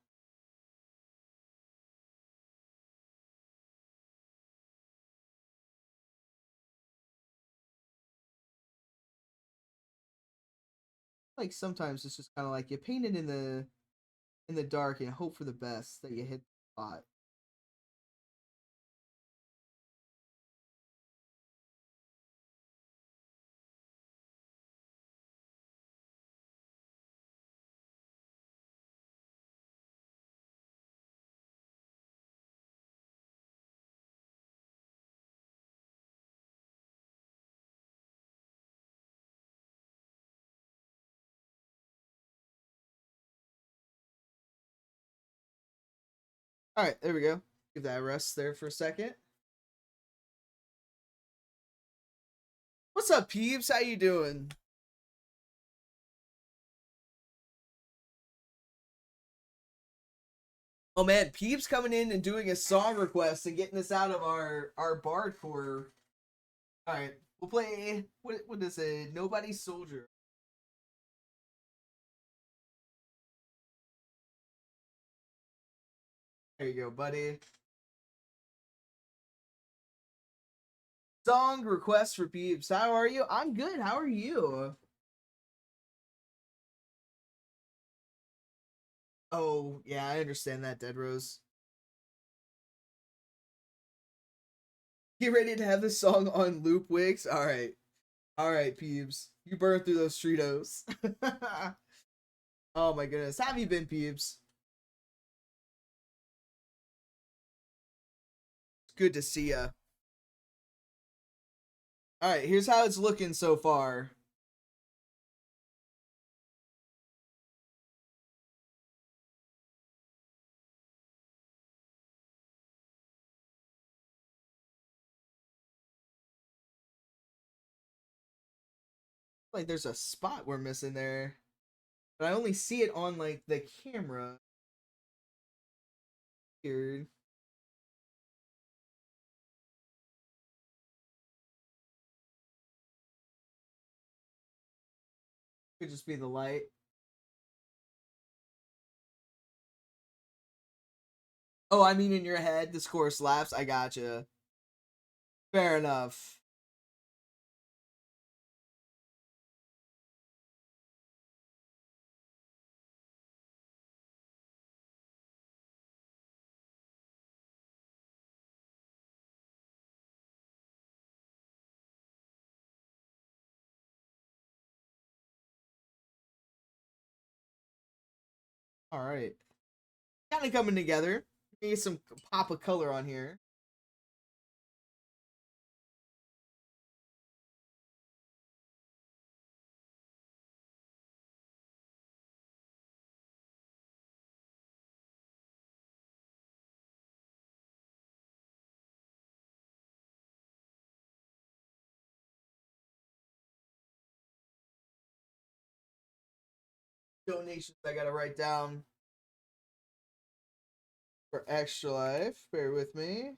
Like sometimes it's just kind of like you paint it in the dark and hope for the best that you hit the spot. All right, there we go. Give that a rest there for a second. What's up, peeps? How you doing? Oh man, peeps coming in and doing a song request and getting us out of our bard core. All right, we'll play. What is it? Nobody's Soldier. There you go, buddy. Song request for peeps. How are you? I'm good. How are you? Oh yeah, I understand that, Dead Rose. Get ready to have this song on loop, Wix. All right, peeps. You burned through those Cheetos. Oh my goodness, how have you been, peeps? It's good to see ya. All right, here's how it's looking so far. Like there's a spot we're missing there, but I only see it on like the camera. Weird. Could just be the light. Oh, I mean in your head, the score slaps. I gotcha. Fair enough. All right, kind of coming together. Need some pop of color on here. Donations I gotta write down for Extra Life. Bear with me.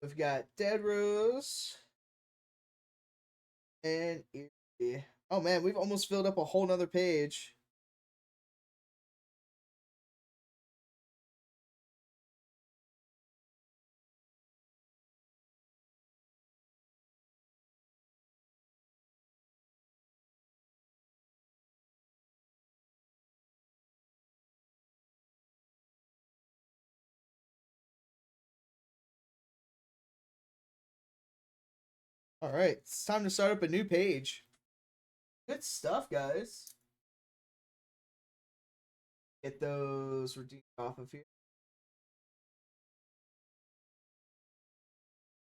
We've got Dead Rose and Eerie. Oh man, we've almost filled up a whole nother page. All right, it's time to start up a new page. Good stuff, guys. Get those redeemed off of here.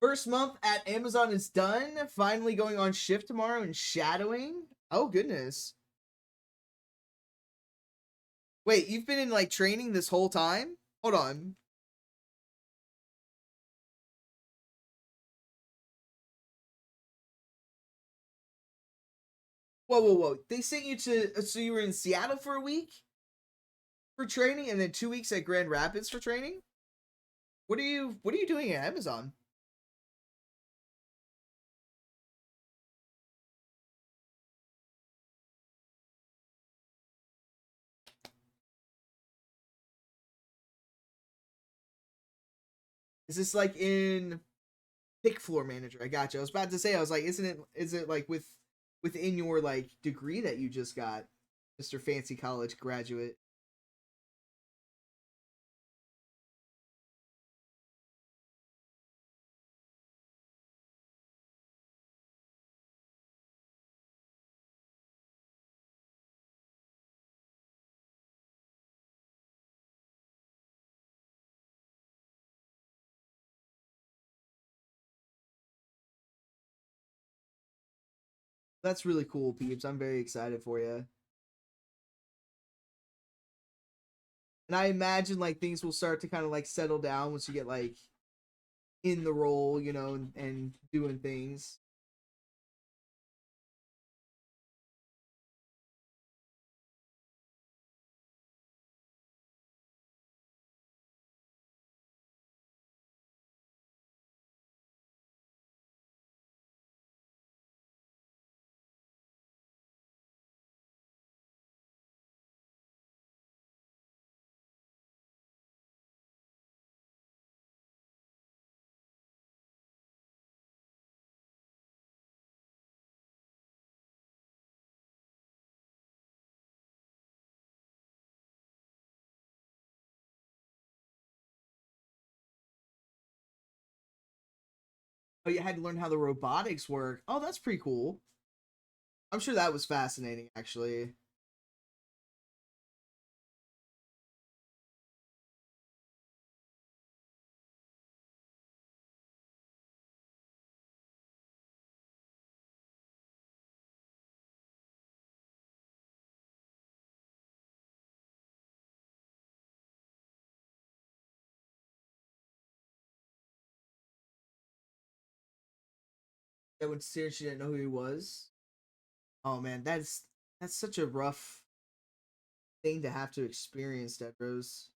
First month at Amazon is done. Finally going on shift tomorrow and shadowing. Oh goodness. Wait, you've been in like training this whole time? Hold on. Whoa, whoa, whoa. They sent you to so you were in Seattle for a week for training and then 2 weeks at Grand Rapids for training? What are you doing at Amazon? Is this like in pick floor manager? I got you. I was about to say, I was like, is it like within your like degree that you just got, Mr. Fancy College graduate? That's really cool, peeps. I'm very excited for you. And I imagine like things will start to kind of like settle down once you get like in the role, you know, and doing things. Oh, you had to learn how the robotics work. Oh, that's pretty cool. I'm sure that was fascinating, actually. That when seriously didn't know who he was. Oh man, that's such a rough thing to have to experience, Dead Rose.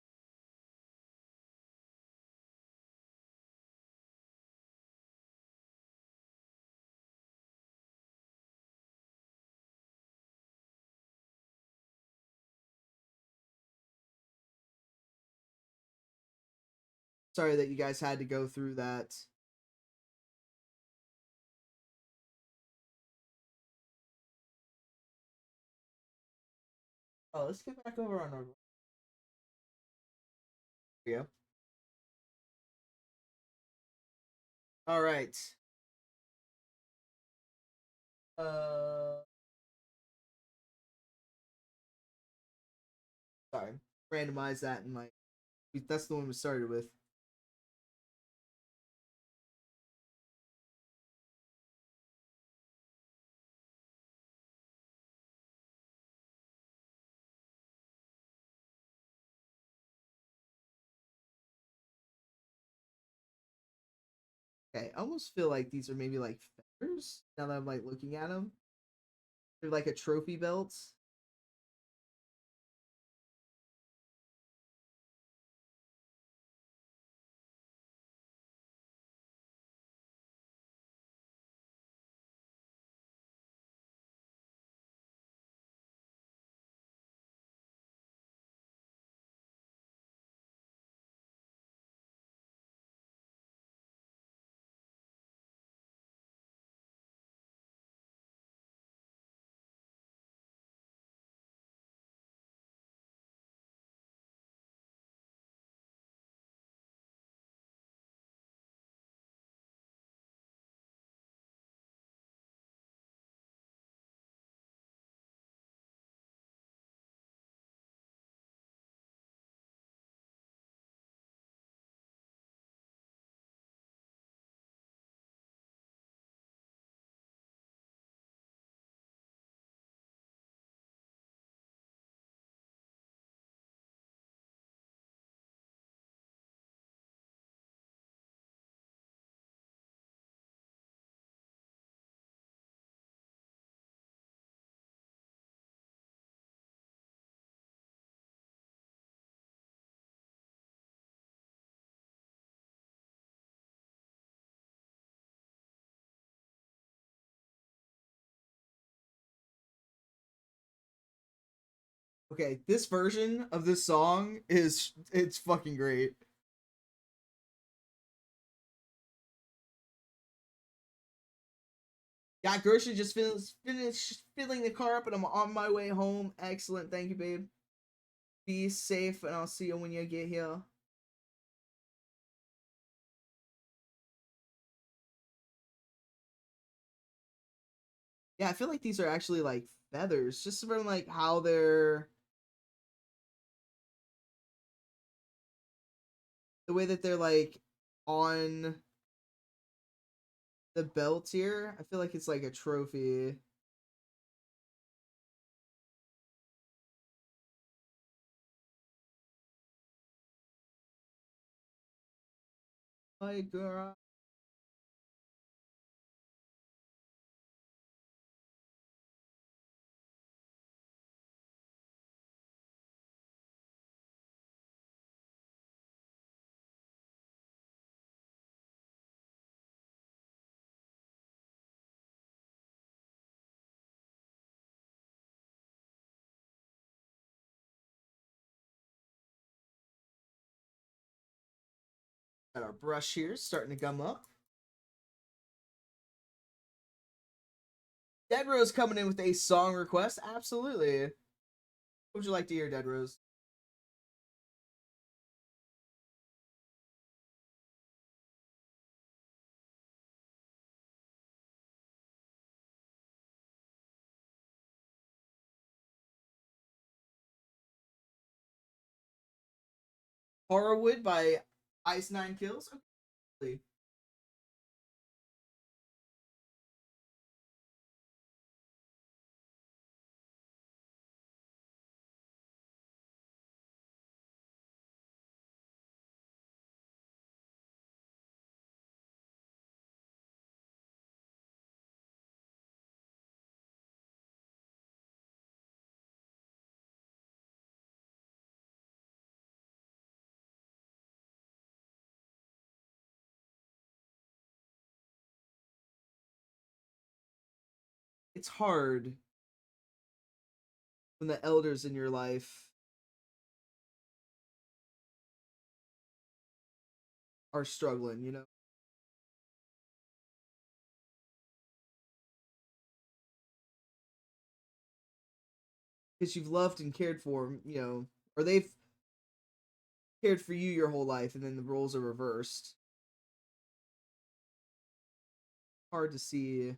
Sorry that you guys had to go through that. Oh, let's get back over on our video. All right. Uh, sorry. Randomize that and like that's the one we started with. Okay, I almost feel like these are maybe like feathers now that I'm like looking at them. They're like a trophy belt. Okay, this version of this song is it's fucking great. Got groceries, just finished filling the car up, and I'm on my way home. Excellent, thank you, babe. Be safe, and I'll see you when you get here. Yeah, I feel like these are actually like feathers, just from like how they're the way that they're like on the belt here. I feel like it's like a trophy. My girl. Got our brush here starting to gum up. Dead Rose coming in with a song request. Absolutely. What would you like to hear, Dead Rose? Horrorwood by Ice Nine Kills. Okay. It's hard when the elders in your life are struggling, you know? Because you've loved and cared for them, you know, or they've cared for you your whole life and then the roles are reversed. Hard to see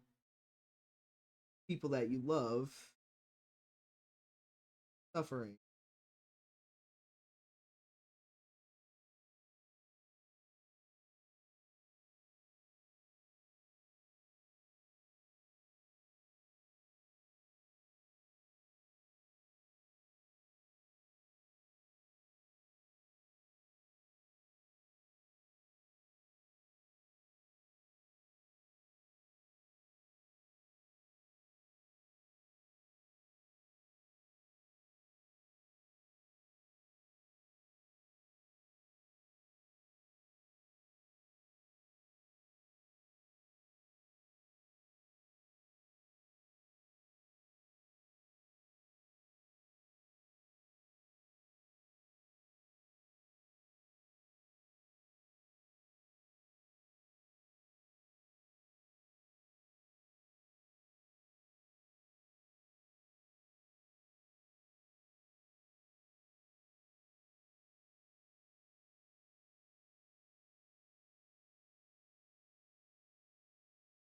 people that you love suffering.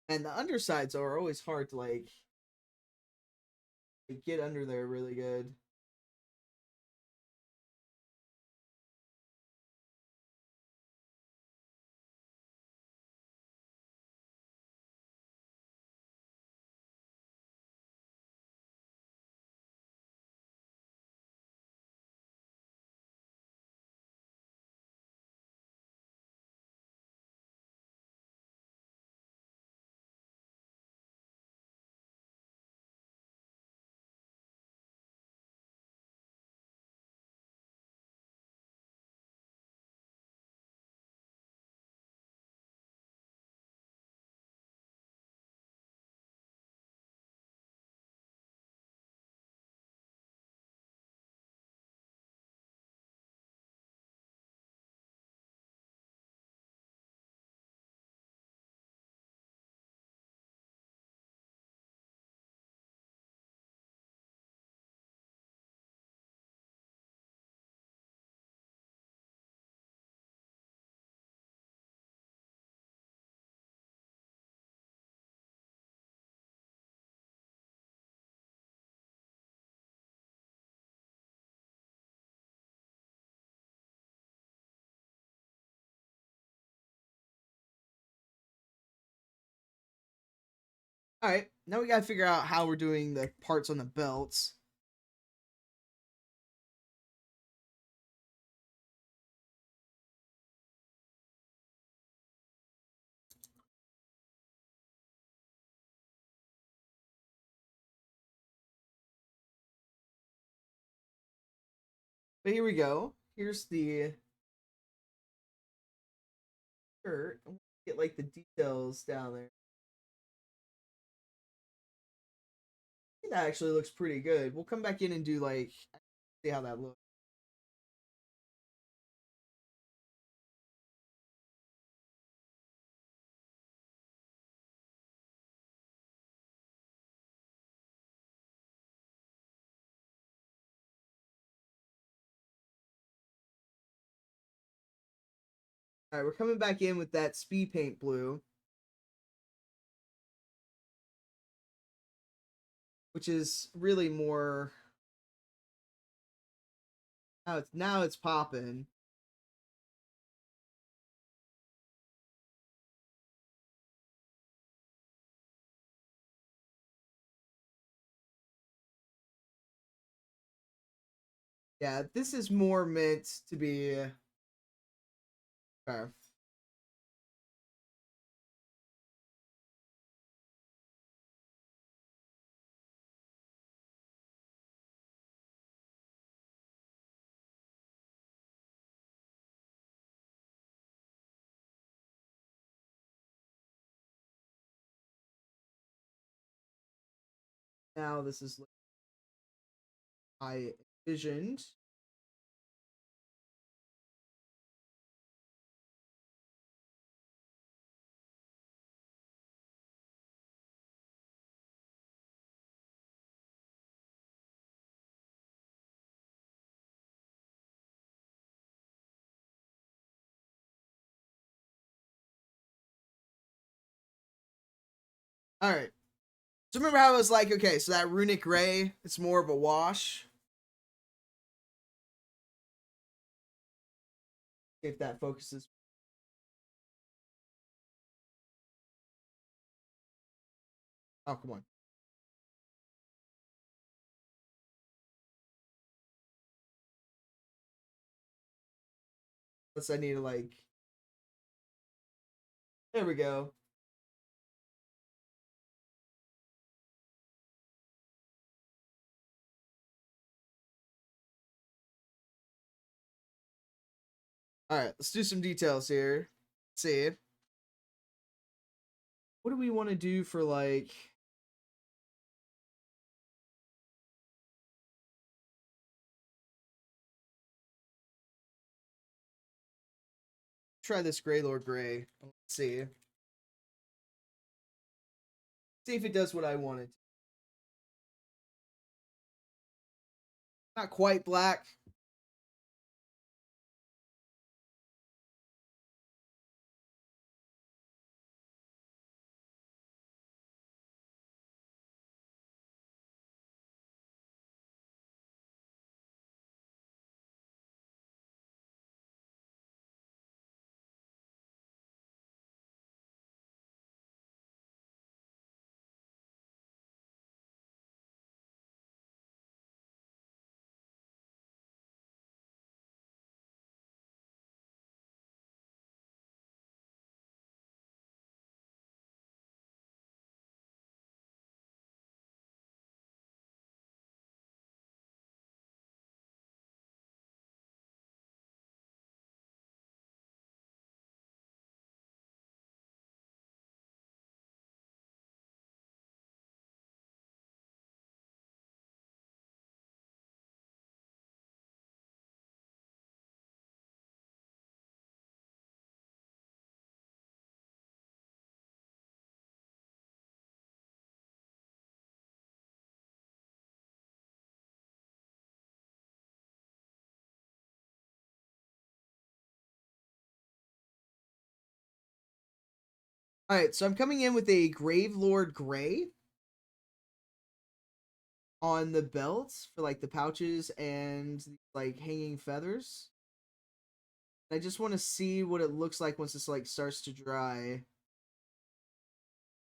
And the undersides are always hard to like get under there really good. All right, now we gotta figure out how we're doing the parts on the belts. But here we go. Here's the shirt. Get like the details down there. I think that actually looks pretty good. We'll come back in and do like see how that looks. All right, we're coming back in with that speed paint blue, which is really more. Now it's popping. Yeah, this is more meant to be. Okay. Now this is I envisioned. All right. So remember how I was like, okay, so that runic gray, it's more of a wash. If that focuses. Oh, come on. Unless I need to like. There we go. All right, let's do some details here. Let's see. What do we want to do for like. Try this Grey Lord Gray. Let's see. See if it does what I wanted. Not quite black. All right, so I'm coming in with a Grave Lord Gray on the belts for like the pouches and like hanging feathers. I just want to see what it looks like once this like starts to dry.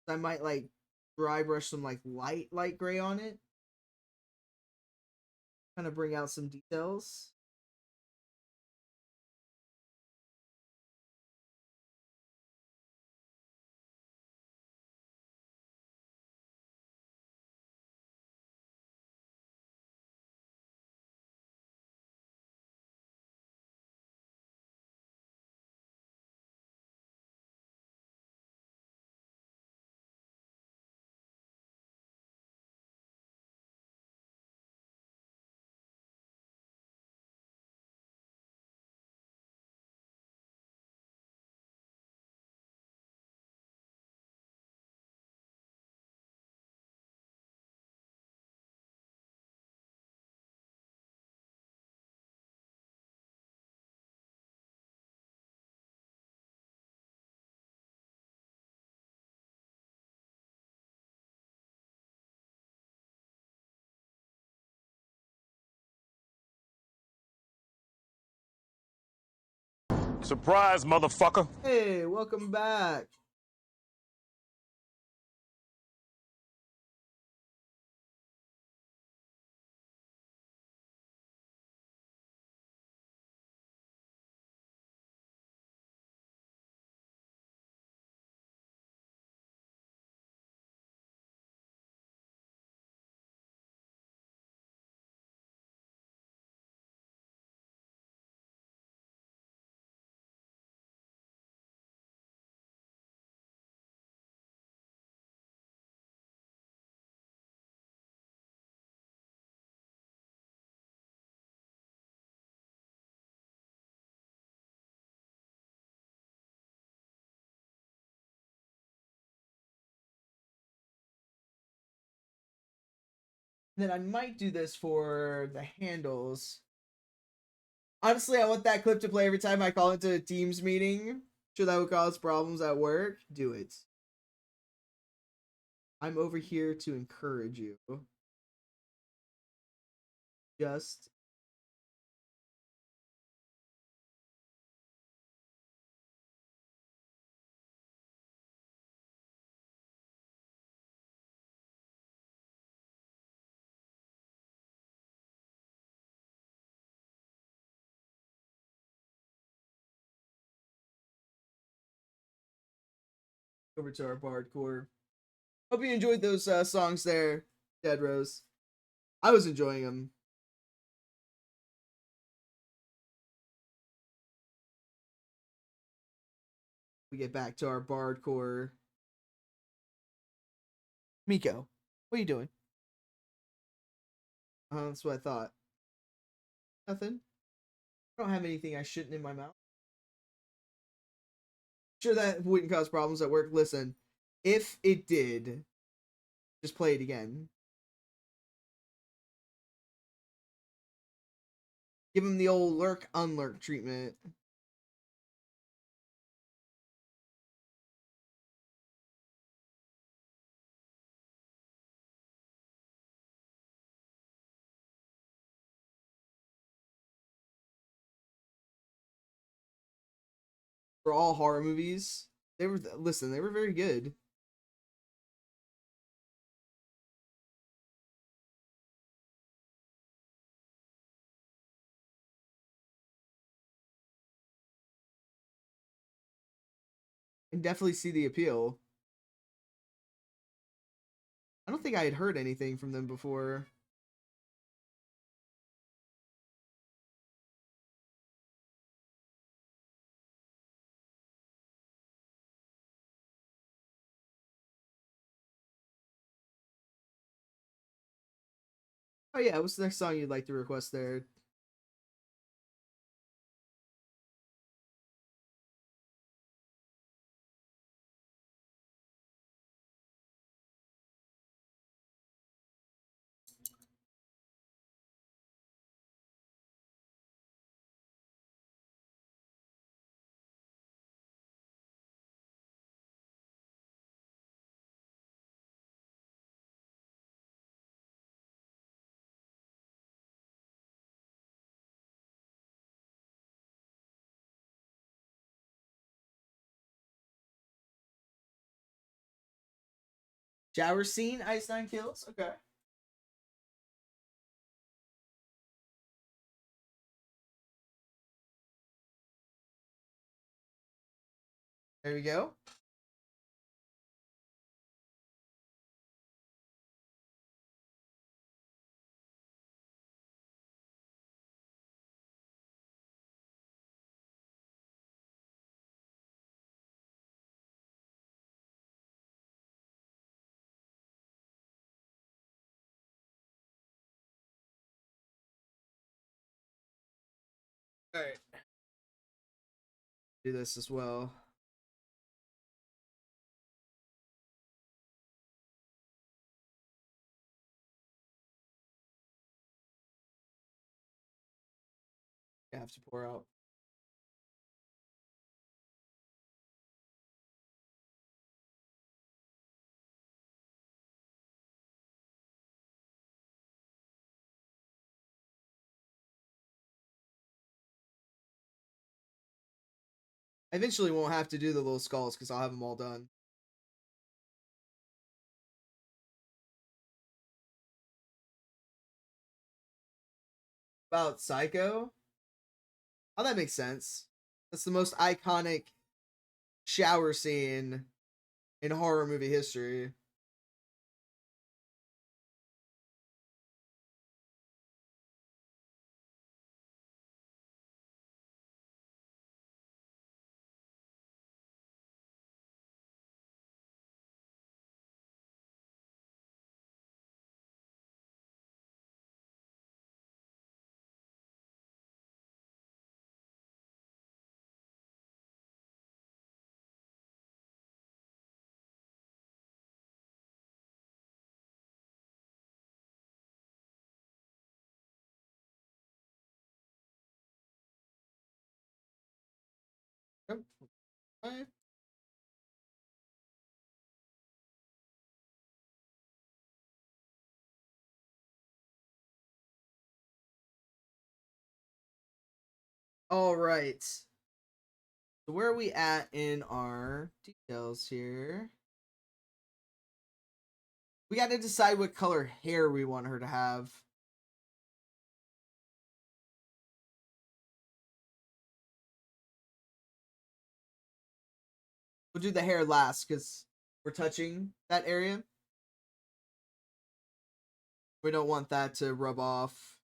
I might like dry brush some like light gray on it. Kind of bring out some details. Surprise, motherfucker. Hey, welcome back. Then I might do this for the handles. Honestly, I want that clip to play every time I call into a Teams meeting. Sure, that would cause problems at work. Do it. I'm over here to encourage you. Just over to our bardcore. Hope you enjoyed those songs there, Dead Rose. I was enjoying them. We get back to our bardcore. Miko, what are you doing? That's what I thought. Nothing. I don't have anything I shouldn't in my mouth. Sure, that wouldn't cause problems at work. Listen, if it did, just play it again. Give him the old lurk unlurk treatment. For all horror movies, they were they were very good. And definitely see the appeal. I don't think I had heard anything from them before. Oh yeah, what's the next song you'd like to request there? Shower scene, Ice Nine Kills. Okay. There we go. All right. Do this as well. I have to pour out. I eventually won't have to do the little skulls because I'll have them all done. About Psycho? Oh, that makes sense. That's the most iconic shower scene in horror movie history. Yep. Okay. All right. So where are we at in our details here? We got to decide what color hair we want her to have. We'll do the hair last because we're touching that area. We don't want that to rub off.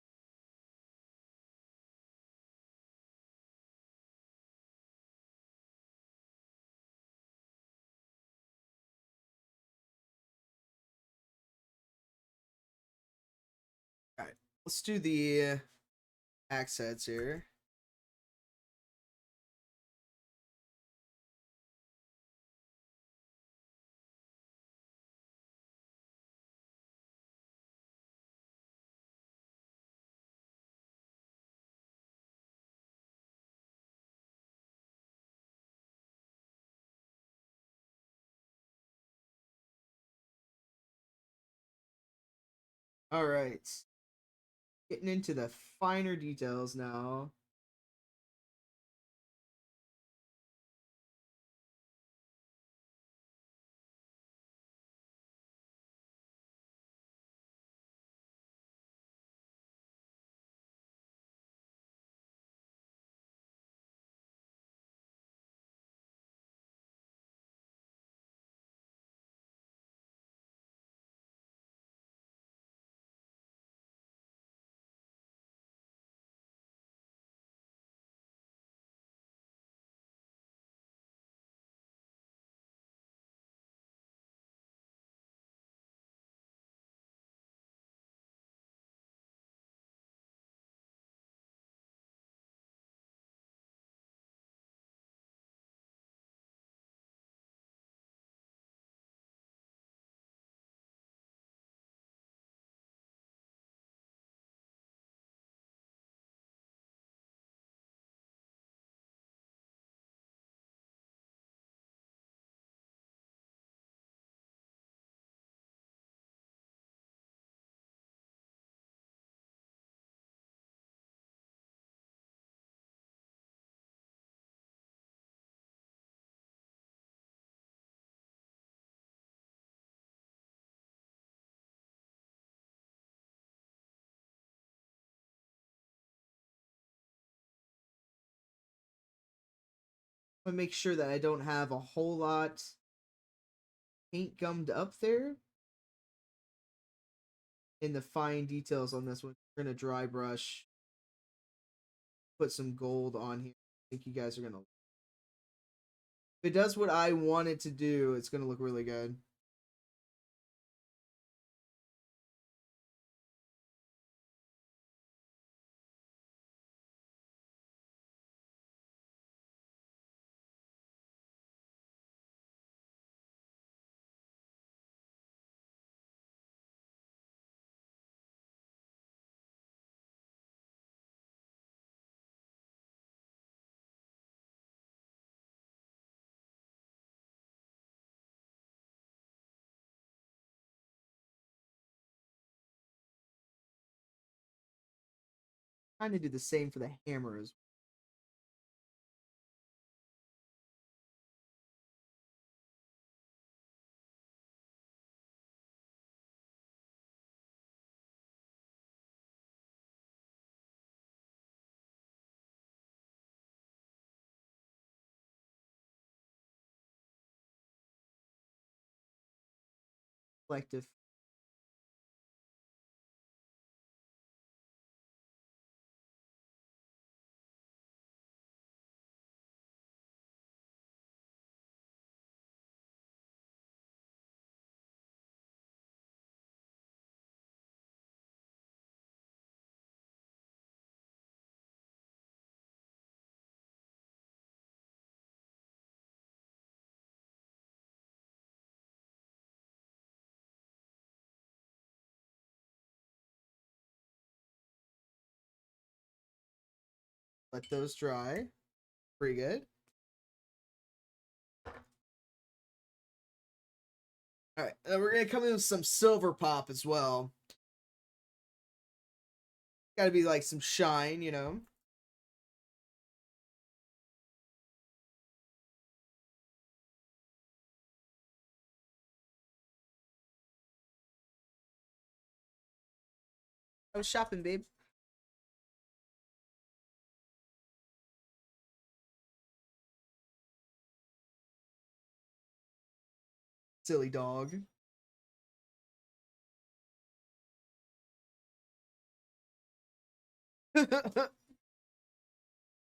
All right, let's do the axe heads here. All right, getting into the finer details now. I want to make sure that I don't have a whole lot paint gummed up there in the fine details on this one. We're gonna dry brush, put some gold on here. I think you guys are gonna. If it does what I want it to do, it's gonna look really good. Trying to do the same for the hammer as Collective. Let those dry. Pretty good. All right, we're gonna come in with some silver pop as well. Got to be like some shine, you know. I was shopping, babe. Silly dog. I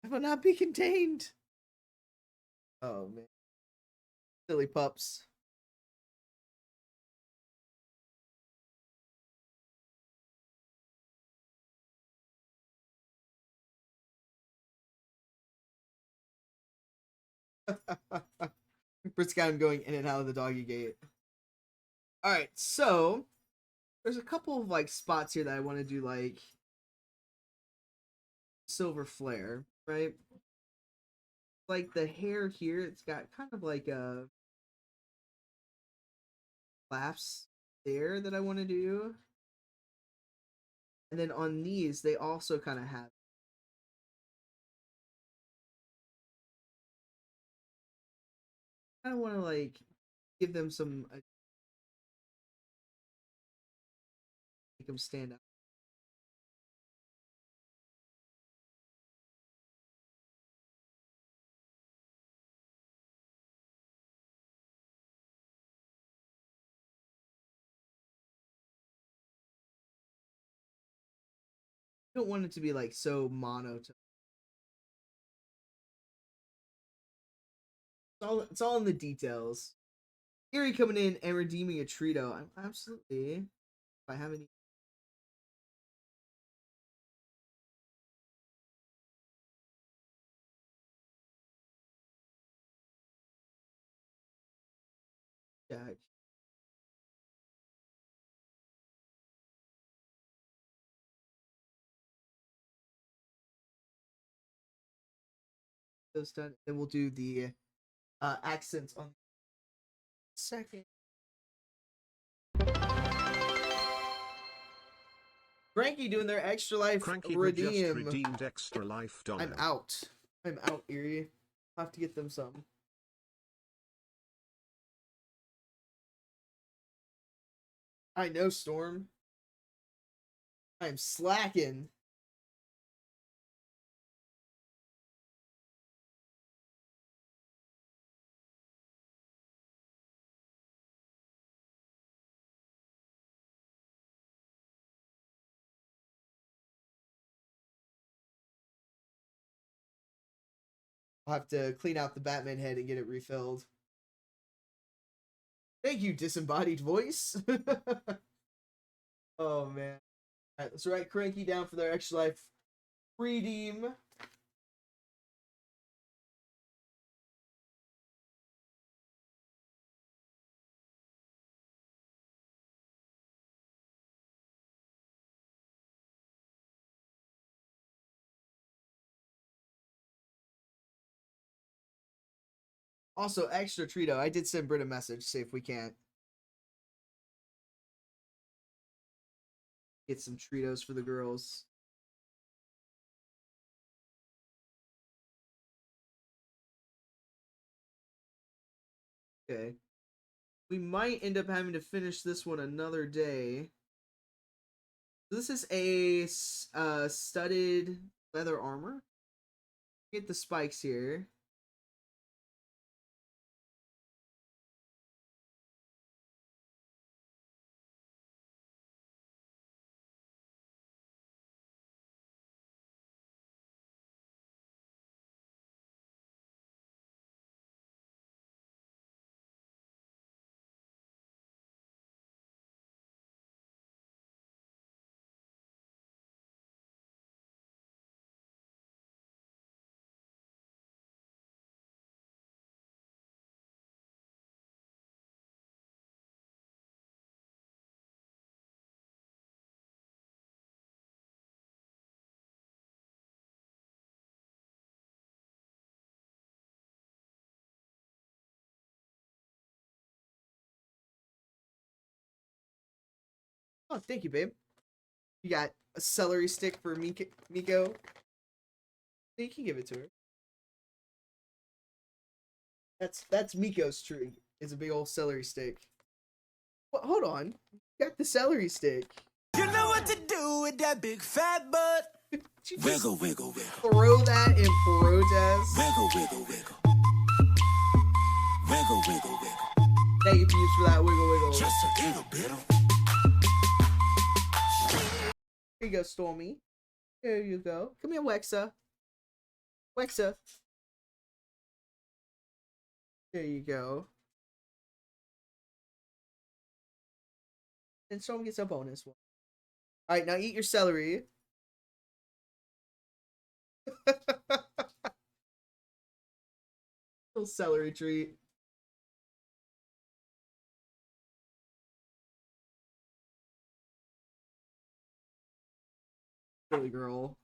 will not be contained. Oh man, silly pups. Britt's got him going in and out of the doggy gate. All right, so there's a couple of like spots here that I want to do like silver flare, right? Like the hair here, it's got kind of like a flaps there that I want to do. And then on these, they also kind of have. I kind of want to like give them some, make them stand out. I don't want it to be like so monotone. It's all in the details. Gary coming in and redeeming a Trito. I'm absolutely. If I have any. Jack. Those done. Then we'll do the accents on second. Cranky doing their extra life Cranky redeem. just redeemed extra life dono. I'm out. I'm out, Erie. I'll have to get them some. I know, Storm. I'm slacking. I'll have to clean out the Batman head and get it refilled. Thank you, disembodied voice. Oh man. Alright, let's write Cranky down for their extra life redeem. Also, extra Trito. I did send Britt a message, see if we can't get some Tritos for the girls. Okay. We might end up having to finish this one another day. This is a studded leather armor. Get the spikes here. Oh, thank you, babe. You got a celery stick for Miko. You can give it to her. That's Miko's treat. It's a big old celery stick. Well, hold on. You got the celery stick. You know what to do with that big fat butt. Wiggle, wiggle, wiggle. Throw that in protest. Wiggle, wiggle, wiggle. Wiggle, wiggle, wiggle. Thank you, Fuse, for that wiggle, wiggle. Just a little bit of. Here you go, Stormy. There you go. Come here, Wexa. Wexa. There you go. And Stormy gets a bonus one. Alright, now eat your celery. Little celery treat. Silly girl.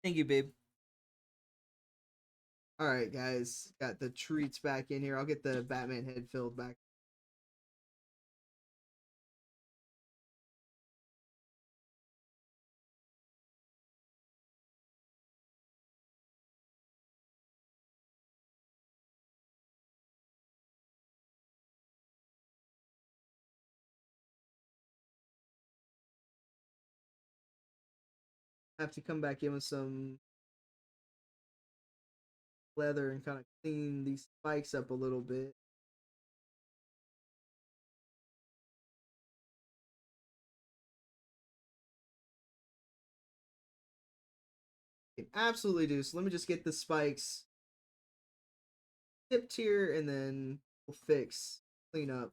Thank you, babe. Alright, guys. Got the treats back in here. I'll get the Batman head filled back. Have to come back in with some leather and kind of clean these spikes up a little bit. Can absolutely do. So let me just get the spikes tipped here and then we'll fix, clean up.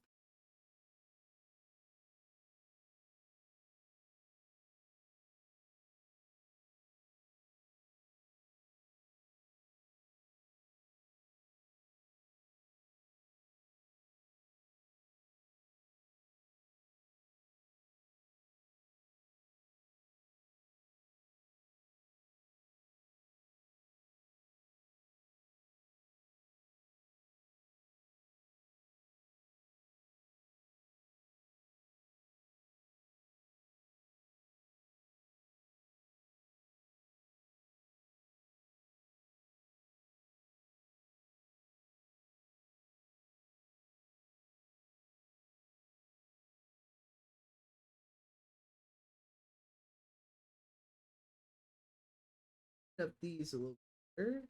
Up these a little better.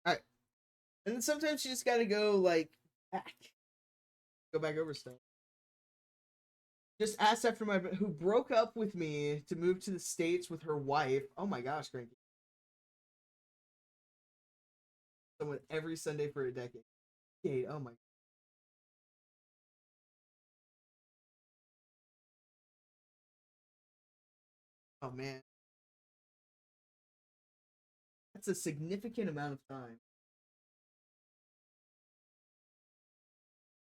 All right, and then sometimes you just gotta go like back, go back over stuff. Just asked after my who broke up with me to move to the States with her wife. Oh my gosh, Cranky. Someone every Sunday for a decade. Oh my. Oh man. That's a significant amount of time.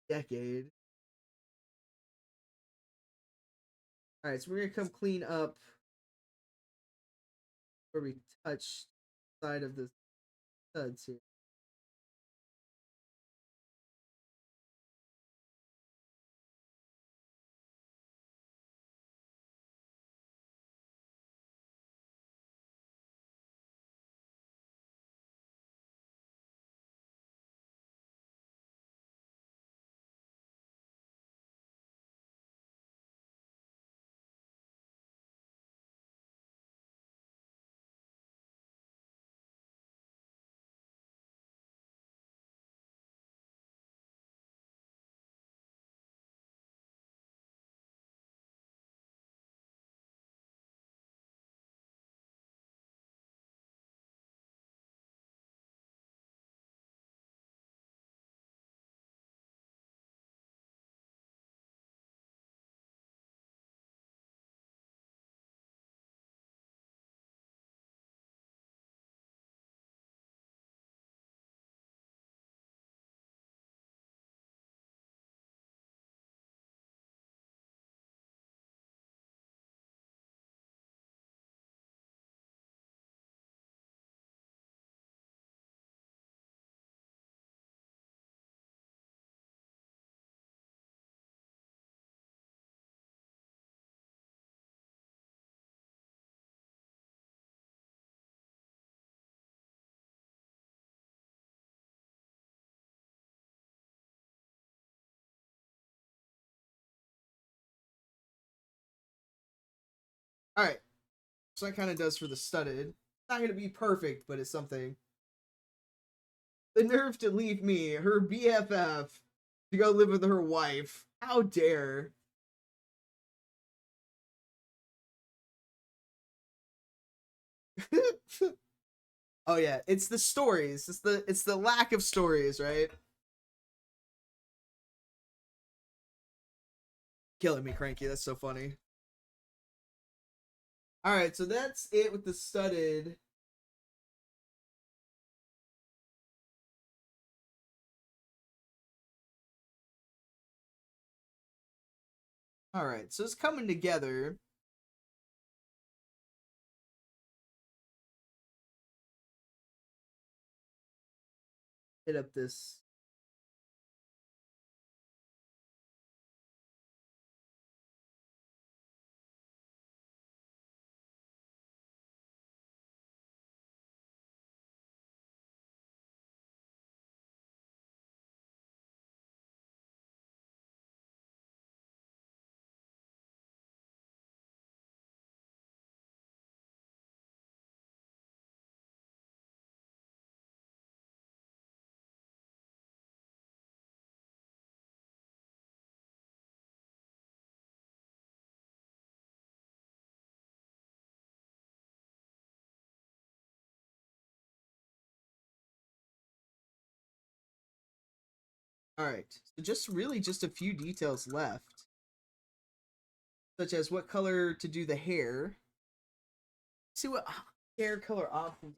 Decade. Alright, so we're gonna come clean up where we touch side of the studs here. All right. So that kind of does for the studded. Not going to be perfect, but it's something. The nerve to leave me, her BFF, to go live with her wife. How dare. Oh yeah, it's the stories. It's the lack of stories, right? Killing me, Cranky. That's so funny. All right, so that's it with the studded. All right, so it's coming together. Hit up this. All right, so just really just a few details left, such as what color to do the hair. See what hair color options.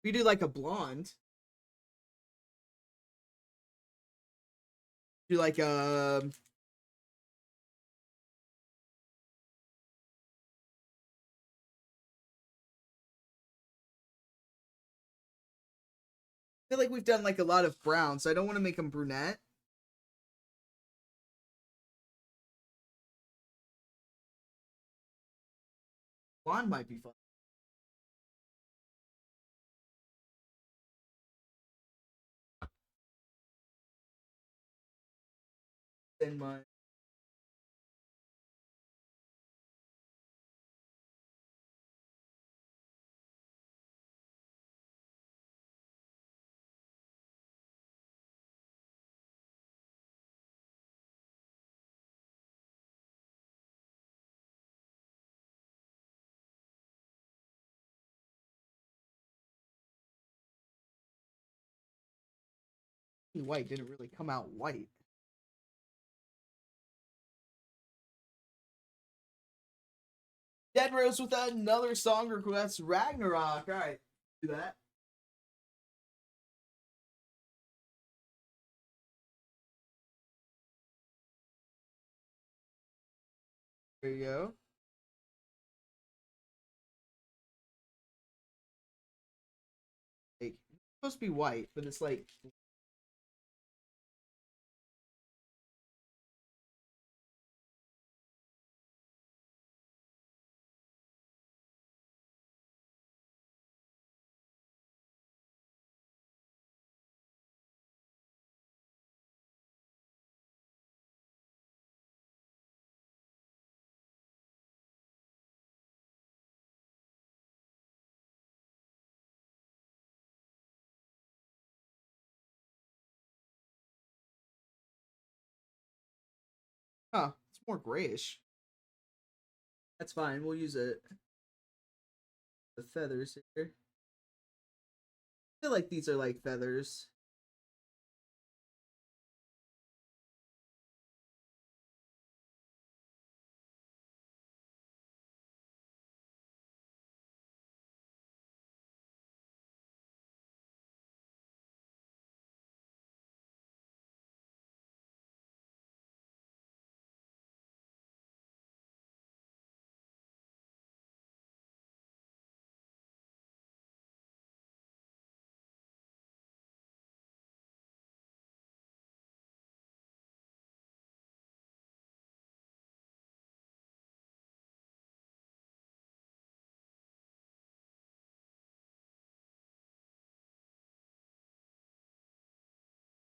We do like a blonde. Do like I feel like we've done like a lot of brown, so I don't want to make them brunette. Blonde might be fun. Then my white didn't really come out white. Dead Rose with another song request. Ragnarok. All right, do that. There you go. Like, it's supposed to be white, but it's like huh, it's more grayish. That's fine. We'll use it. The feathers here. I feel like these are like feathers.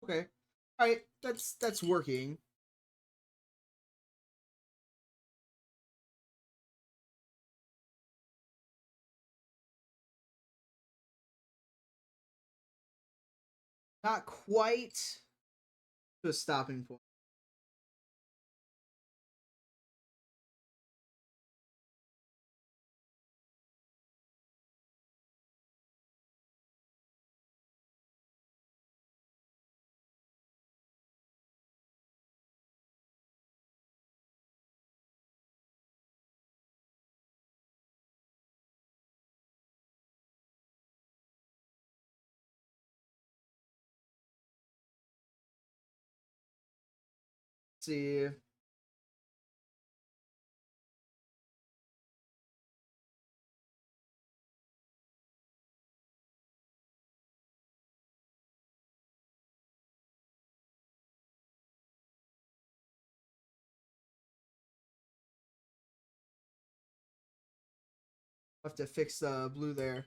Okay. All right. That's working. Not quite to a stopping point. Let's see. I have to fix the blue there.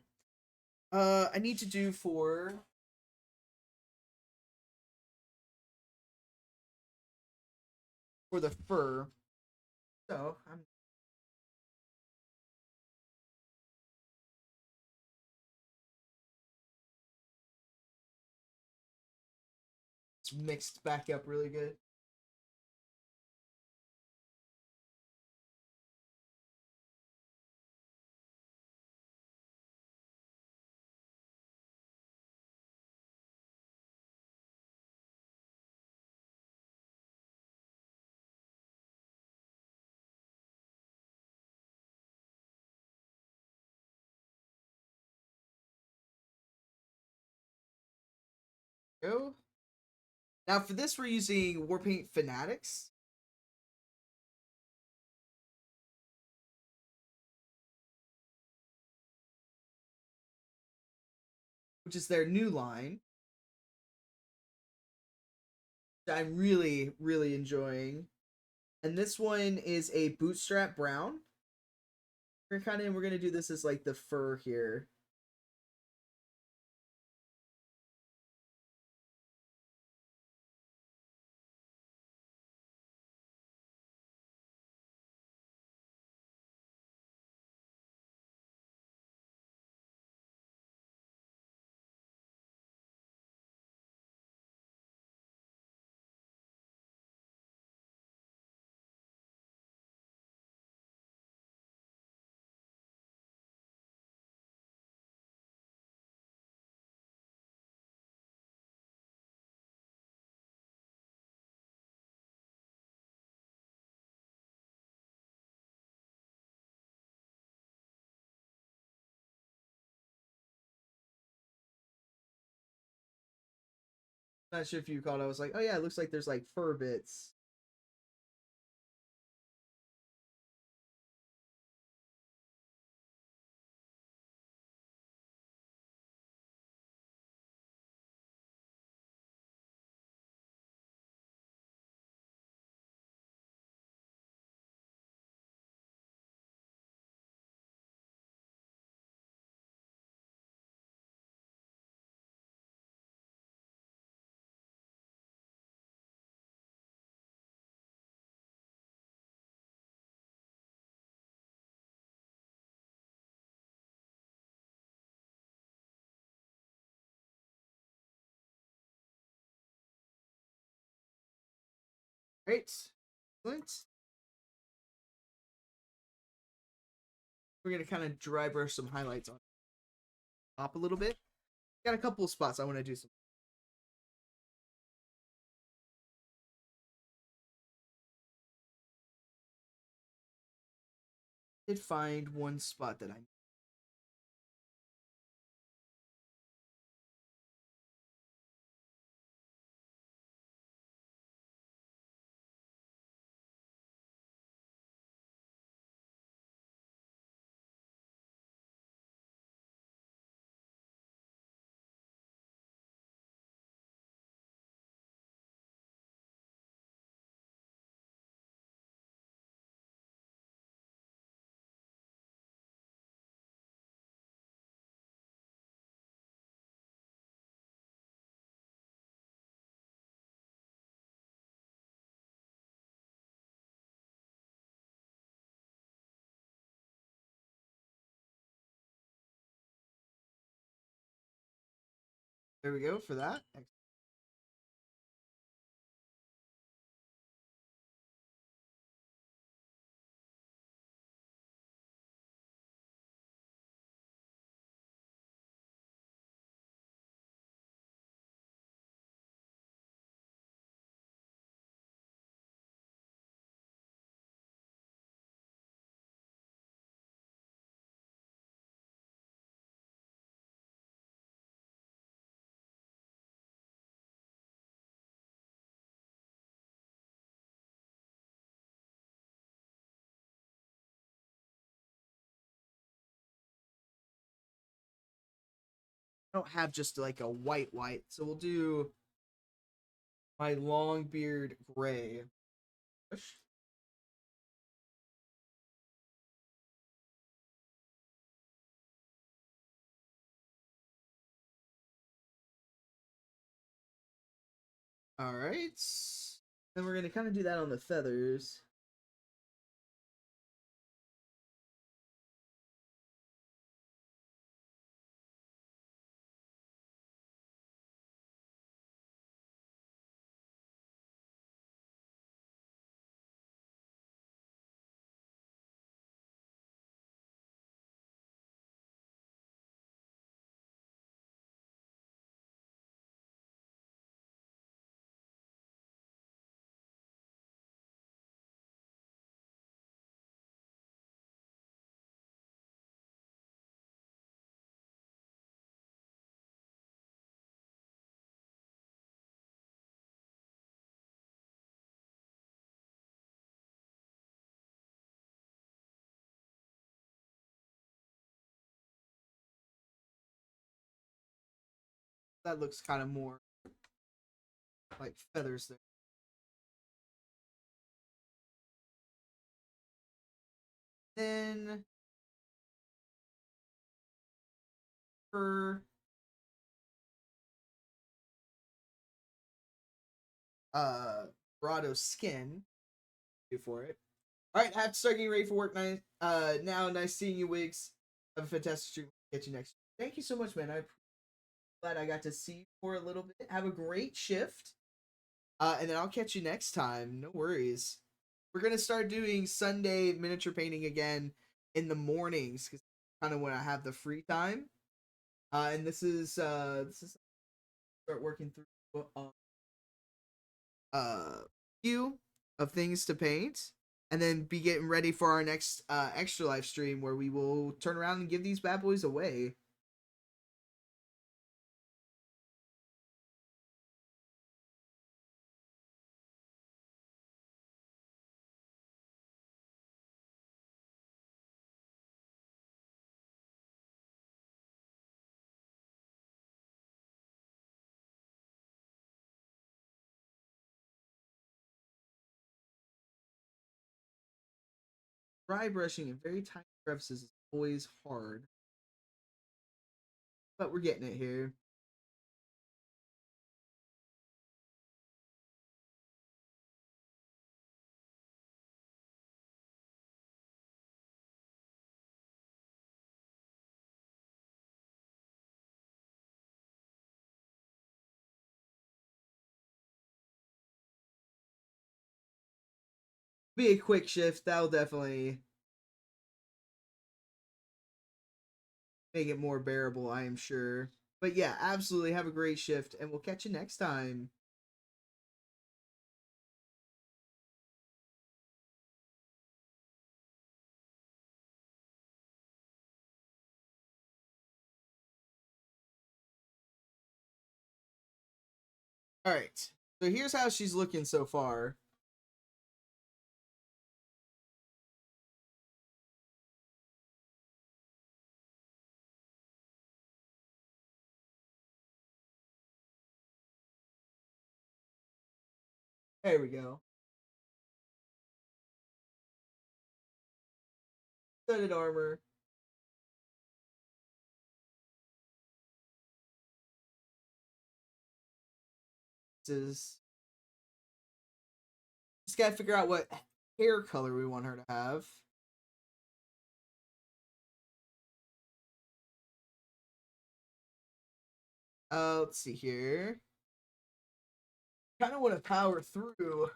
I need to do for the fur. So I'm it's mixed back up really good. Go. Now for this, we're using Warpaint Fanatics. Which is their new line. That I'm really, really enjoying. And this one is a Bootstrap Brown. We're gonna do this as like the fur here. Not sure if you caught. I was like, oh yeah, it looks like there's like fur bits. Great. Excellent. We're gonna kind of dry brush some highlights on top a little bit. Got a couple of spots I want to do some. Did find one spot that I There we go for that. I don't have just like a white, so we'll do my long beard gray. All right. Then we're gonna kind of do that on the feathers. That looks kind of more like feathers there. Then for Grotto skin, do for it. All right, have to start getting ready for work. Now, nice seeing you, Wigs. Have a fantastic stream. Catch you next. Thank you so much, man. I'm glad I got to see you for a little bit. Have a great shift. And then I'll catch you next time. No worries. We're gonna start doing Sunday miniature painting again in the mornings because kind of when I have the free time. And this is start working through few of things to paint, and then be getting ready for our next extra live stream where we will turn around and give these bad boys away. Dry brushing in very tiny crevices is always hard, but we're getting it here. Be a quick shift. That'll definitely make it more bearable, I am sure. But yeah, absolutely have a great shift, and we'll catch you next time. All right. So here's how she's looking so far. There we go. Studded armor. This is just gotta figure out what hair color we want her to have. Let's see here. Kind of want to power through.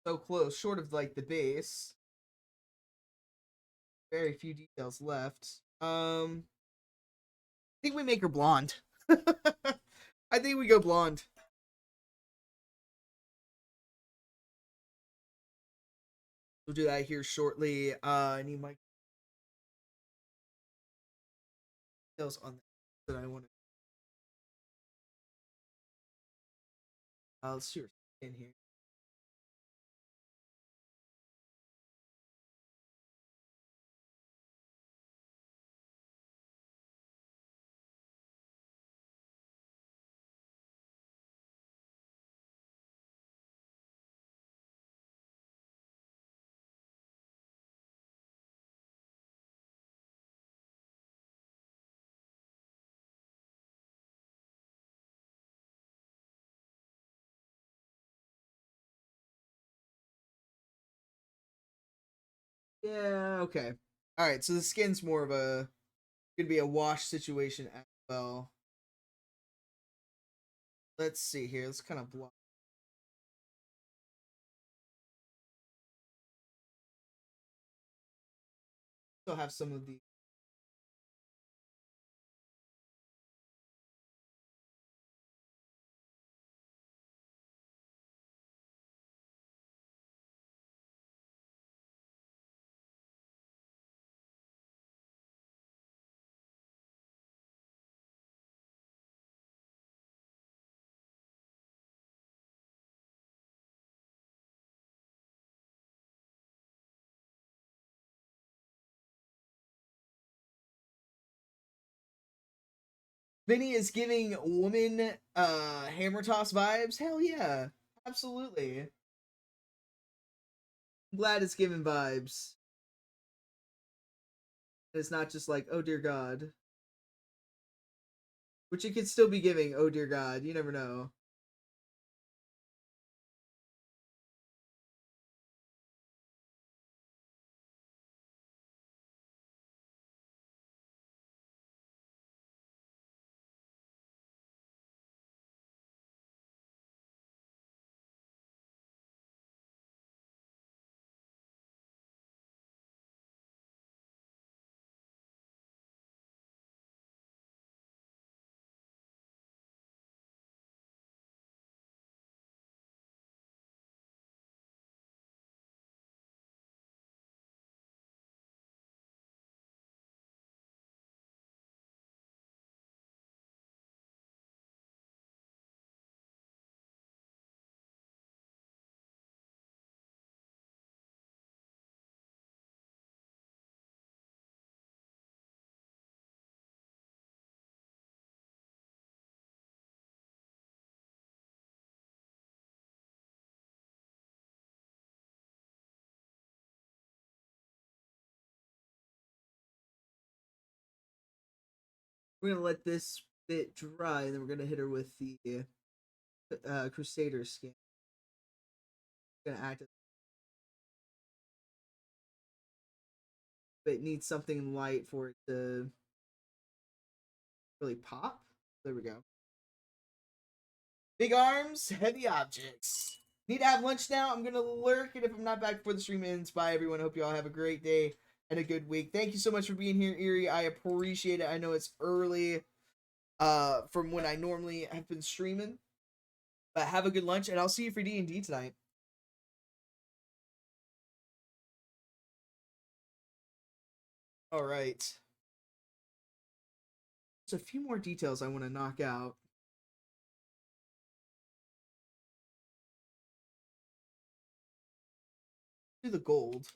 So close, short of like the base. Very few details left. I think we make her blonde. I think we go blonde. We'll do that here shortly. I need my details on that I want to. Let's see her in here. Yeah, okay. All right, so the skin's more of a gonna be a wash situation as well. Let's see here. Let's kind of block. Still have some of the. Vinny is giving woman hammer toss vibes. Hell yeah, absolutely. I'm glad it's giving vibes. It's not just like oh dear god, which it could still be giving oh dear god. You never know. We're gonna let this bit dry, and then we're gonna hit her with the Crusader skin. Gonna act. But it needs something light for it to really pop. There we go. Big arms, heavy objects. Need to have lunch now. I'm gonna lurk, and if I'm not back before the stream ends, bye everyone. Hope you all have a great day and a good week. Thank you so much for being here, Erie. I appreciate it. I know it's early from when I normally have been streaming. But have a good lunch, and I'll see you for D&D tonight. All right. There's a few more details I want to knock out. Do the gold.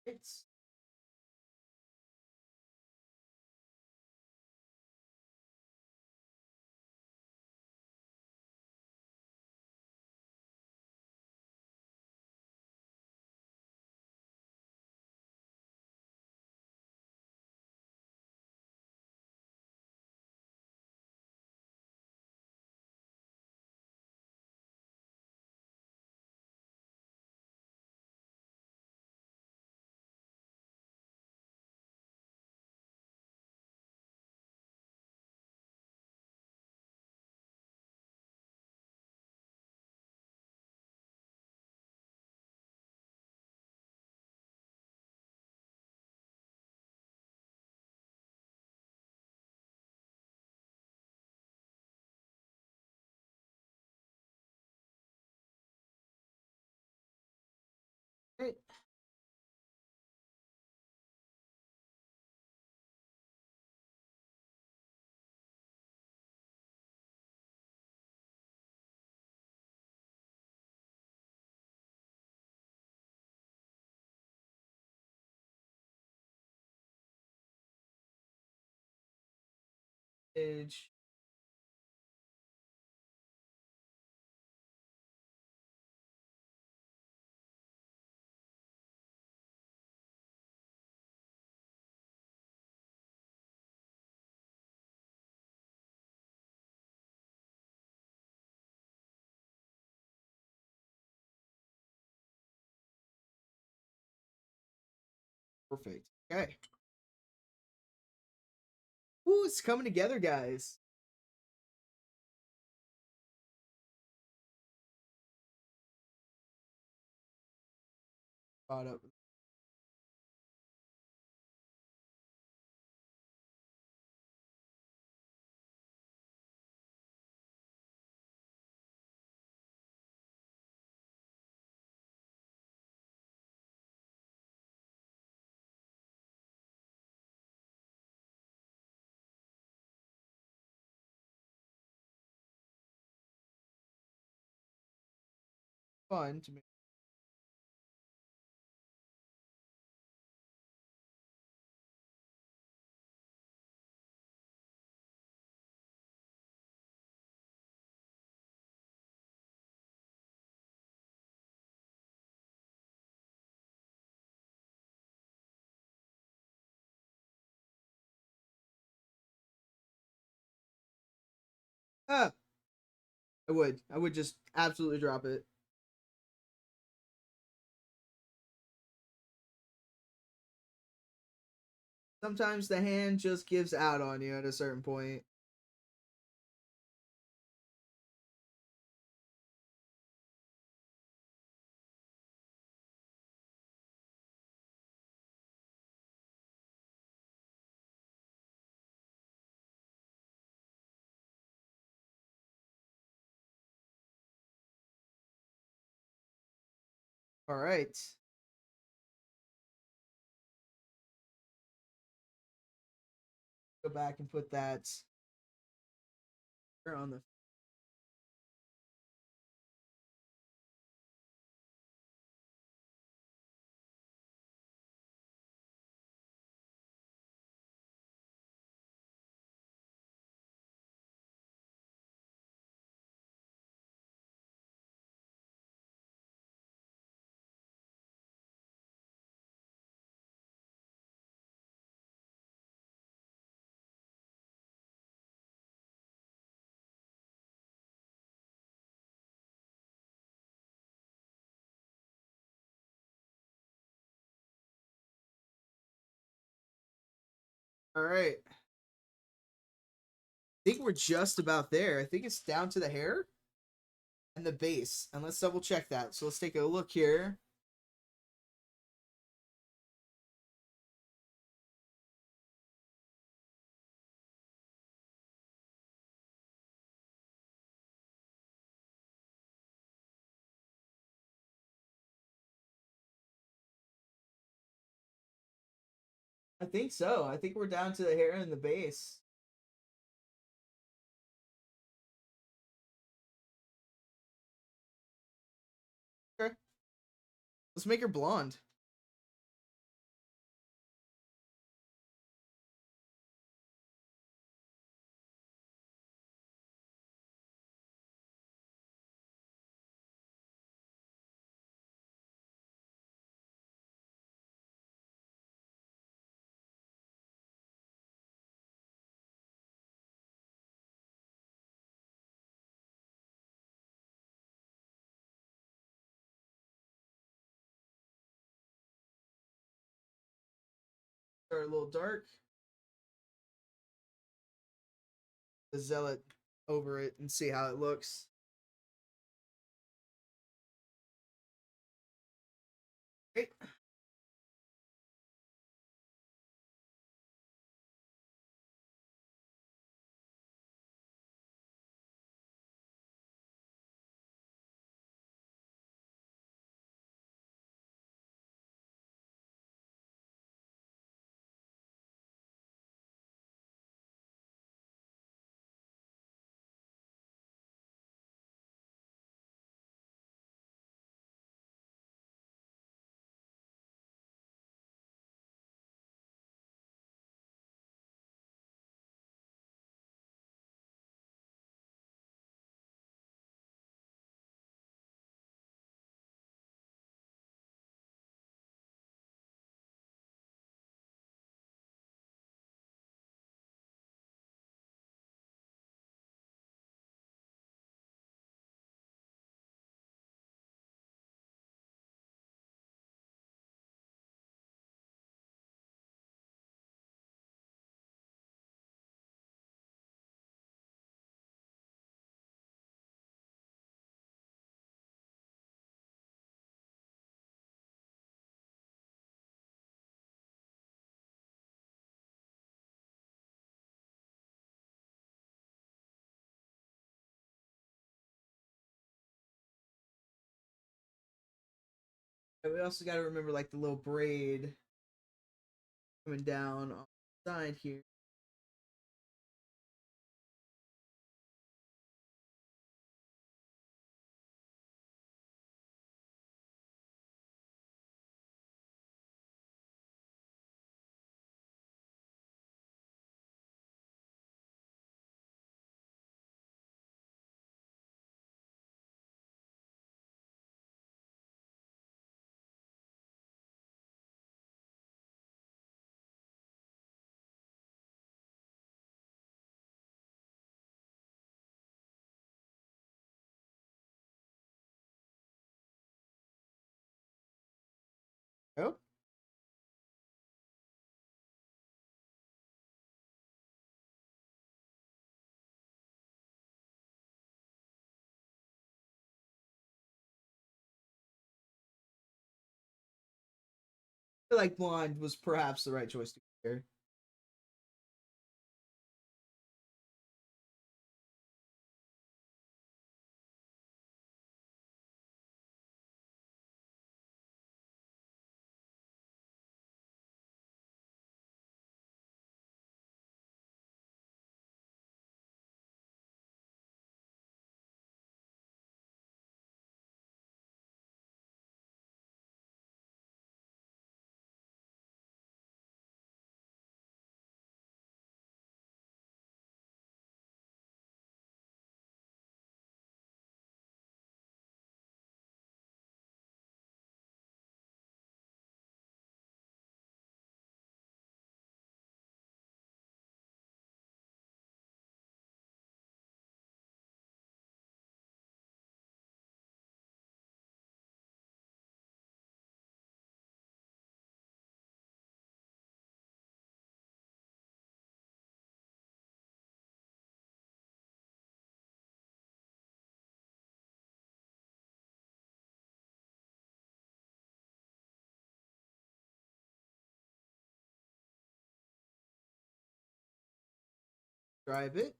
It's great. Age. Perfect. Okay. Ooh, it's coming together, guys. Brought up. Fun to me. Ah, I would. I would just absolutely drop it. Sometimes the hand just gives out on you at a certain point. All right. Go back and put that on the. All right. I think we're just about there. I think it's down to the hair and the base. And let's double check that. So let's take a look here. I think so. I think we're down to the hair and the base. Okay. Let's make her blonde. Start a little dark. The zealot over it and see how it looks. Great. And we also got to remember like the little braid coming down on the side here. Oh, I feel like blonde was perhaps the right choice to go here. Drive it.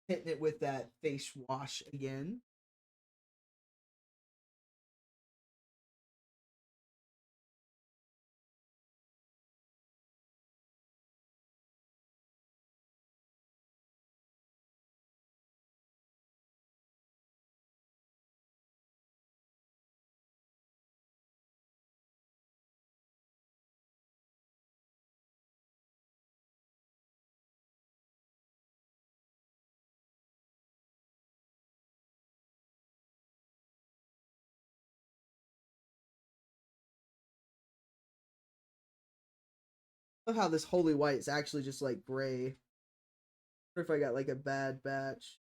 Hitting it with that face wash again. Love how this holy white is actually just like gray. Or if I got like a bad batch.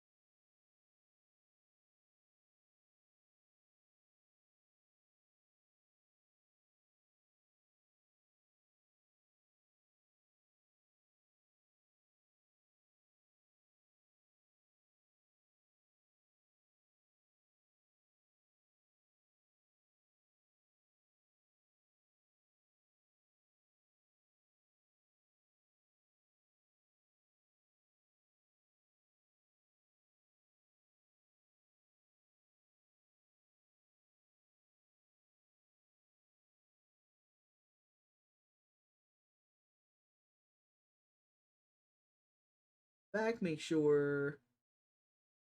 Back, make sure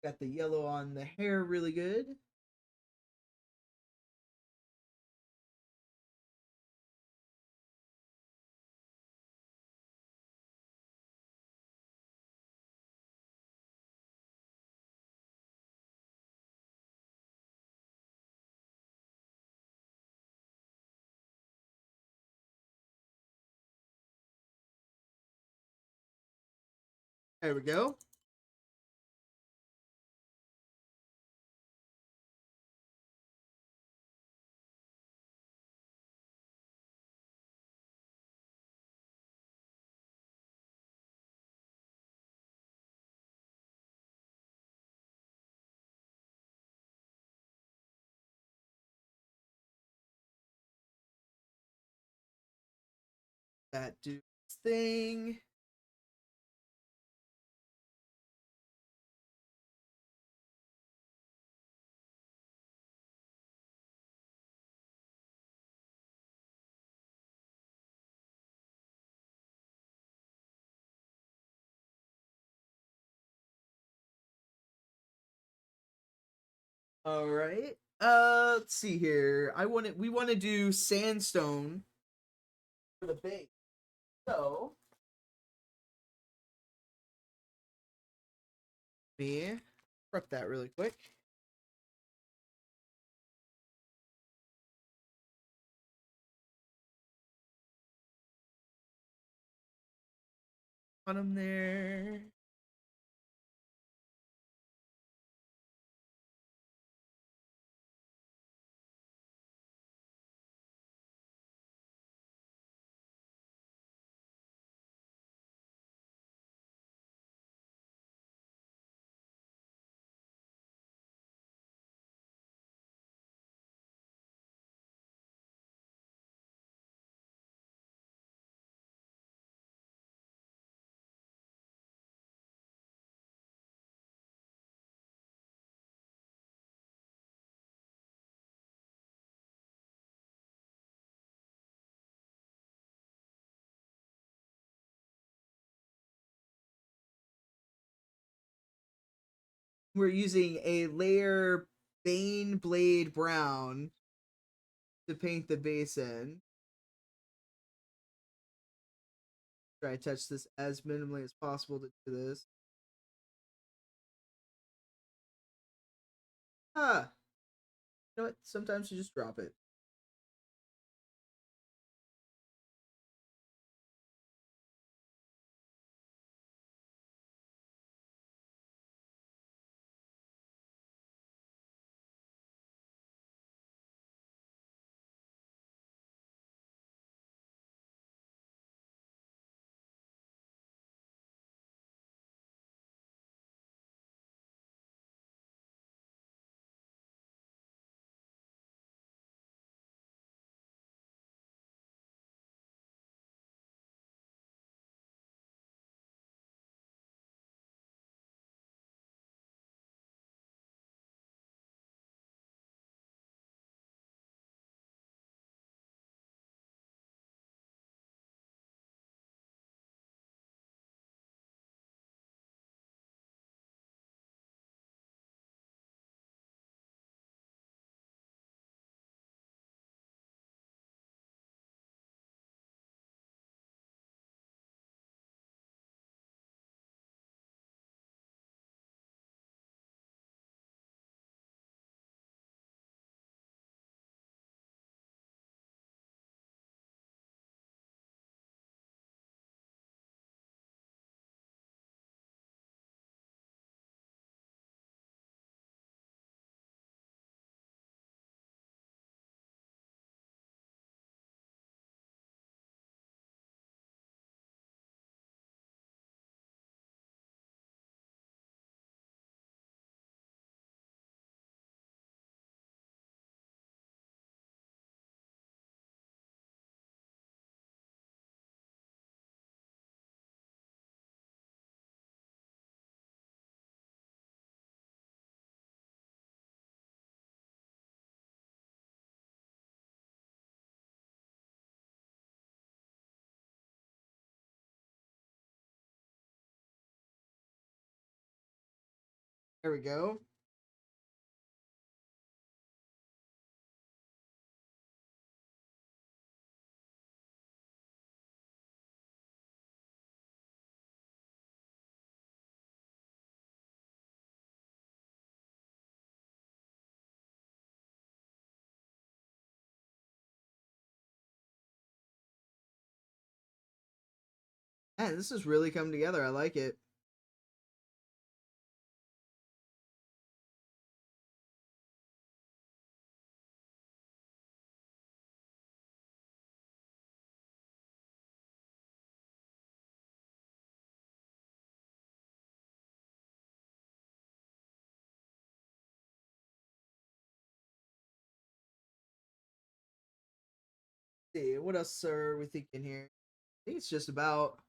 got the yellow on the hair really good. There we go. That dude's thing. All right. Let's see here. We want to do sandstone for the base. So, me prep that really quick. On them there. We're using a layer Bane Blade Brown to paint the base in. Try to touch this as minimally as possible to do this. Ah, you know what? Sometimes you just drop it. There we go. Man, this is really coming together. I like it. Let's see, what else are we thinking here? I think it's just about.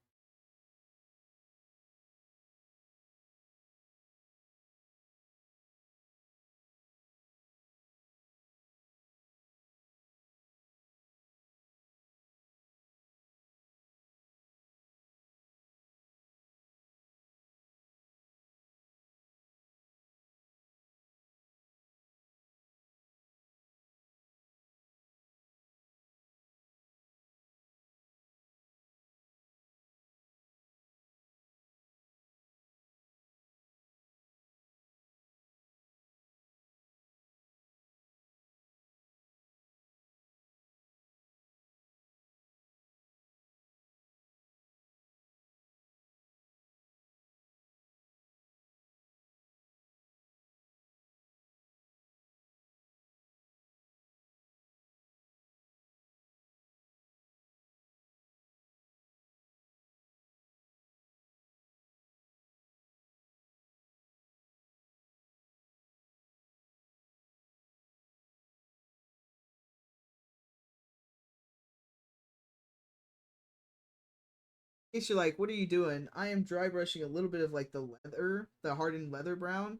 In case you're like, what are you doing? I am dry brushing a little bit of like the leather, the hardened leather brown,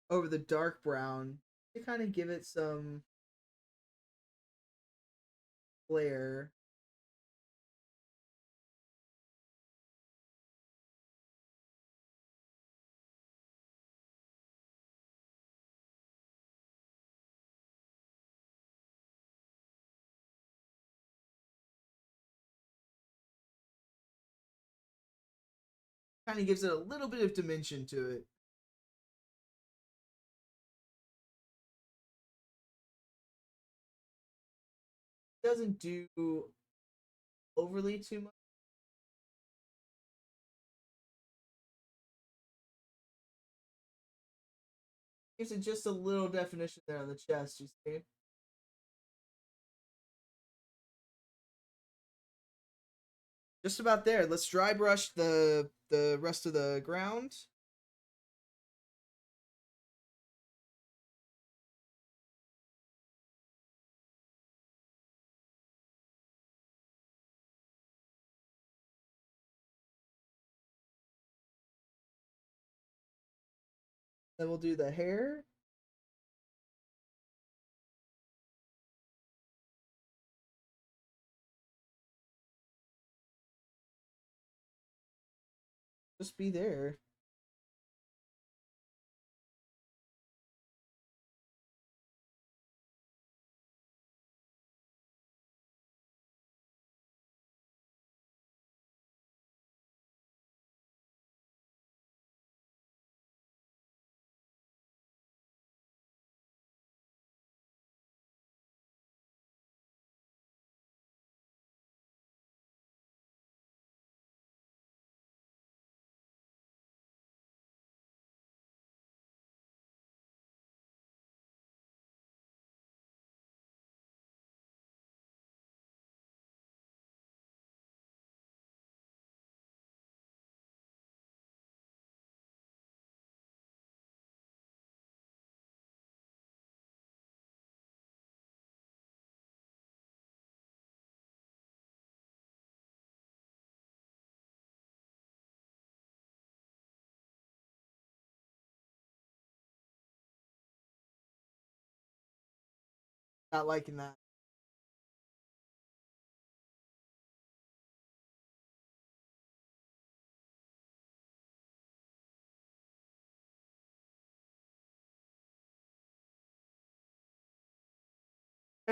over the dark brown to kind of give it some flair. Kind of gives it a little bit of dimension to it. Doesn't do overly too much. Gives it just a little definition there on the chest, you see? Just about there. Let's dry brush the rest of the ground. Then we'll do the hair. Just be there. Not liking that.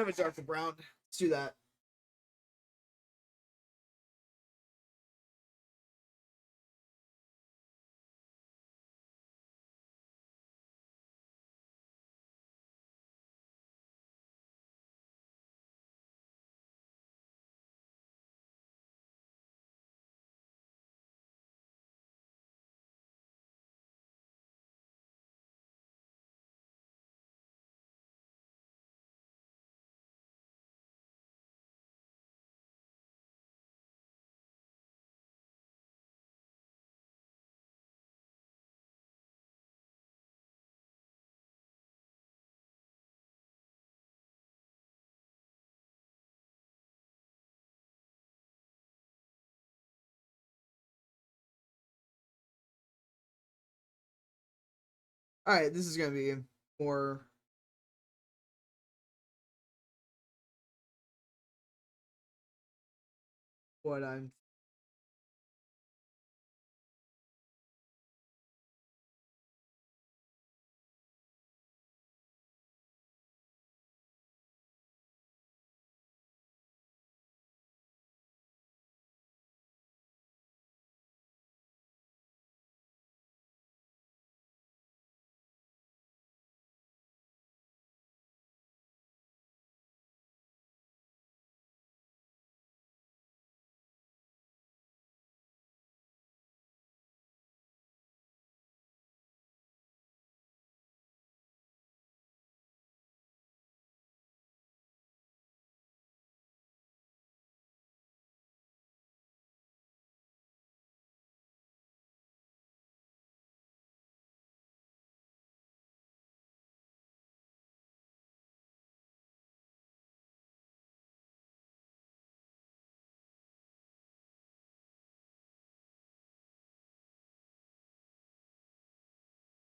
have a darker brown. Let's do that. All right, this is gonna be more what I'm.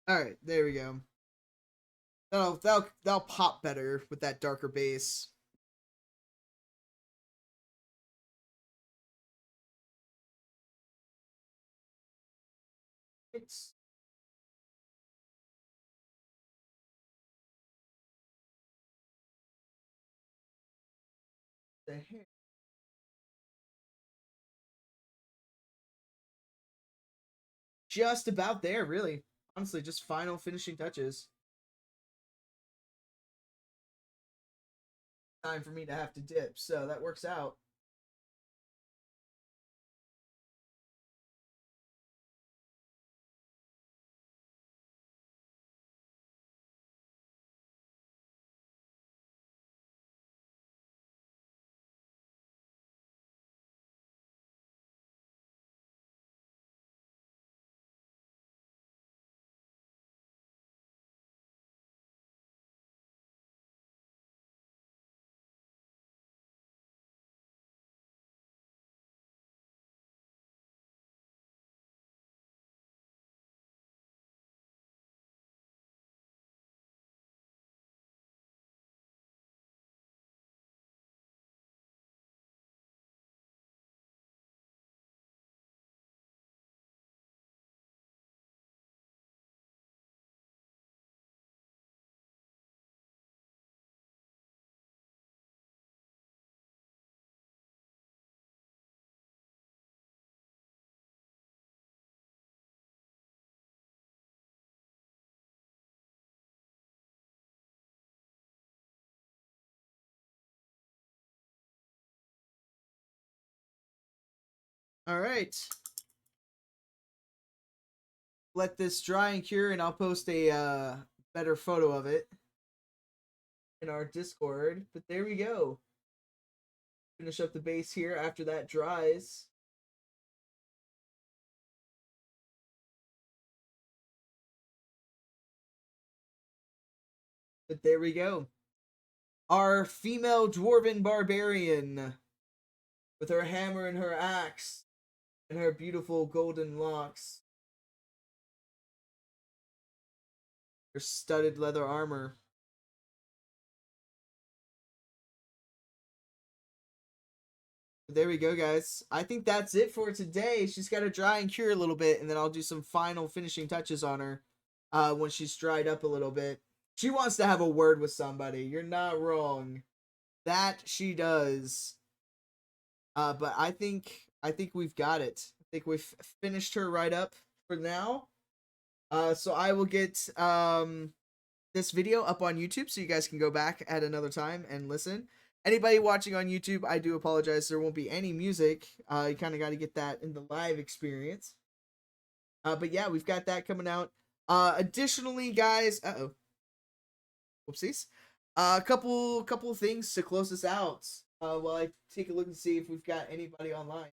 All right, there we go. That'll pop better with that darker base. It's the hair. Just about there, really. Honestly, just final finishing touches. Time for me to have to dip, so that works out. All right. Let this dry and cure, and I'll post a better photo of it in our Discord. But there we go. Finish up the base here after that dries. But there we go. Our female dwarven barbarian with her hammer and her axe and her beautiful golden locks. Her studded leather armor. There we go, guys. I think that's it for today. She's got to dry and cure a little bit, and then I'll do some final finishing touches on her when she's dried up a little bit. She wants to have a word with somebody. You're not wrong. That she does. But I think we've got it. I think we've finished her right up for now. So I will get this video up on YouTube so you guys can go back at another time and listen. Anybody watching on YouTube, I do apologize. There won't be any music. You kind of got to get that in the live experience. But yeah, we've got that coming out. Additionally, guys, whoopsies. A couple things to close this out. While I take a look and see if we've got anybody online.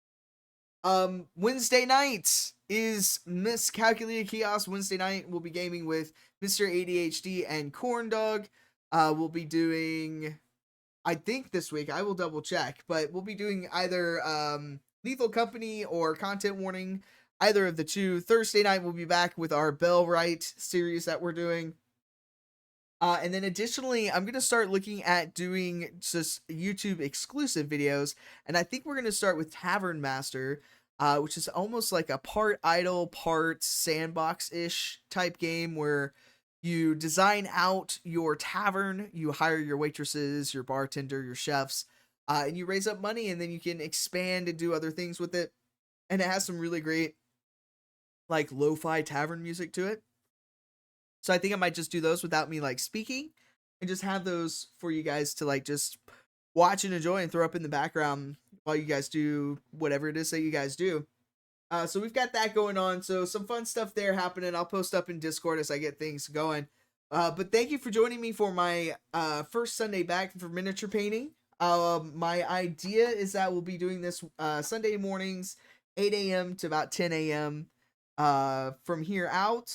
Wednesday night is Miscalculated Chaos. Wednesday night we'll be gaming with Mr. ADHD and Corn Dog. We'll be doing, I think this week, I will double check, but we'll be doing either Lethal Company or Content Warning, either of the two. Thursday night we'll be back with our Bell Right series that we're doing. And then additionally, I'm going to start looking at doing just YouTube exclusive videos. And I think we're going to start with Tavern Master, which is almost like a part idle, part sandbox-ish type game where you design out your tavern, you hire your waitresses, your bartender, your chefs, and you raise up money, and then you can expand and do other things with it. And it has some really great, like, lo-fi tavern music to it. So I think I might just do those without me like speaking and just have those for you guys to like just watch and enjoy and throw up in the background while you guys do whatever it is that you guys do. So we've got that going on. So some fun stuff there happening. I'll post up in Discord as I get things going. But thank you for joining me for my first Sunday back for miniature painting. My idea is that we'll be doing this Sunday mornings, 8 a.m. to about 10 a.m. From here out.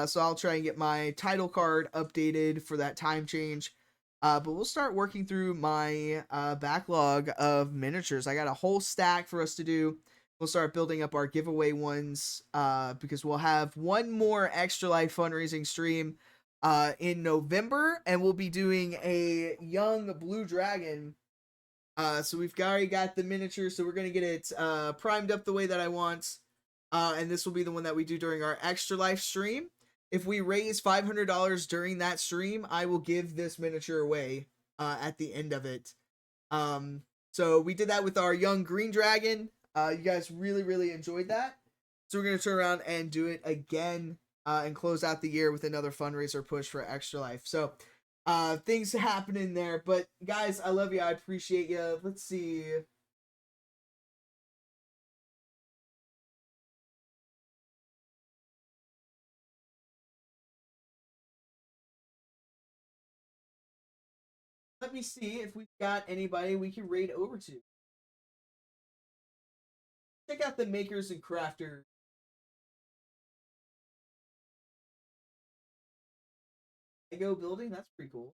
So I'll try and get my title card updated for that time change. But we'll start working through my backlog of miniatures. I got a whole stack for us to do. We'll start building up our giveaway ones because we'll have one more Extra Life fundraising stream in November, and we'll be doing a young blue dragon. So we've already got the miniature, so we're going to get it primed up the way that I want. And this will be the one that we do during our Extra Life stream. If we raise $500 during that stream, I will give this miniature away at the end of it. So we did that with our young green dragon. You guys really, really enjoyed that. So we're going to turn around and do it again and close out the year with another fundraiser push for Extra Life. So things happening there. But guys, I love you. I appreciate you. Let's see. Let me see if we've got anybody we can raid over to. Check out the makers and crafters. Lego building, that's pretty cool.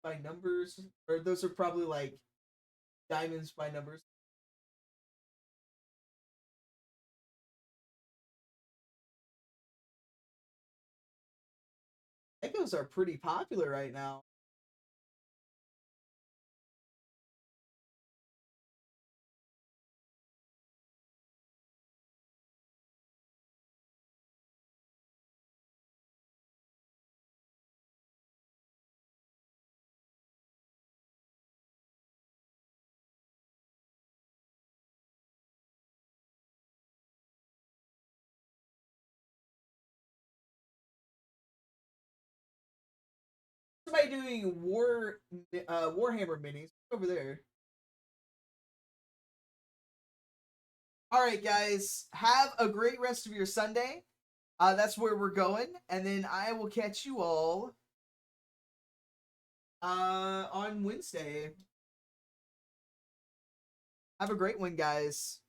By numbers, or those are probably like diamonds by numbers. Legos are pretty popular right now. Somebody doing Warhammer minis over there. All right, guys, have a great rest of your Sunday. That's where we're going, and then I will catch you all on Wednesday. Have a great one, guys.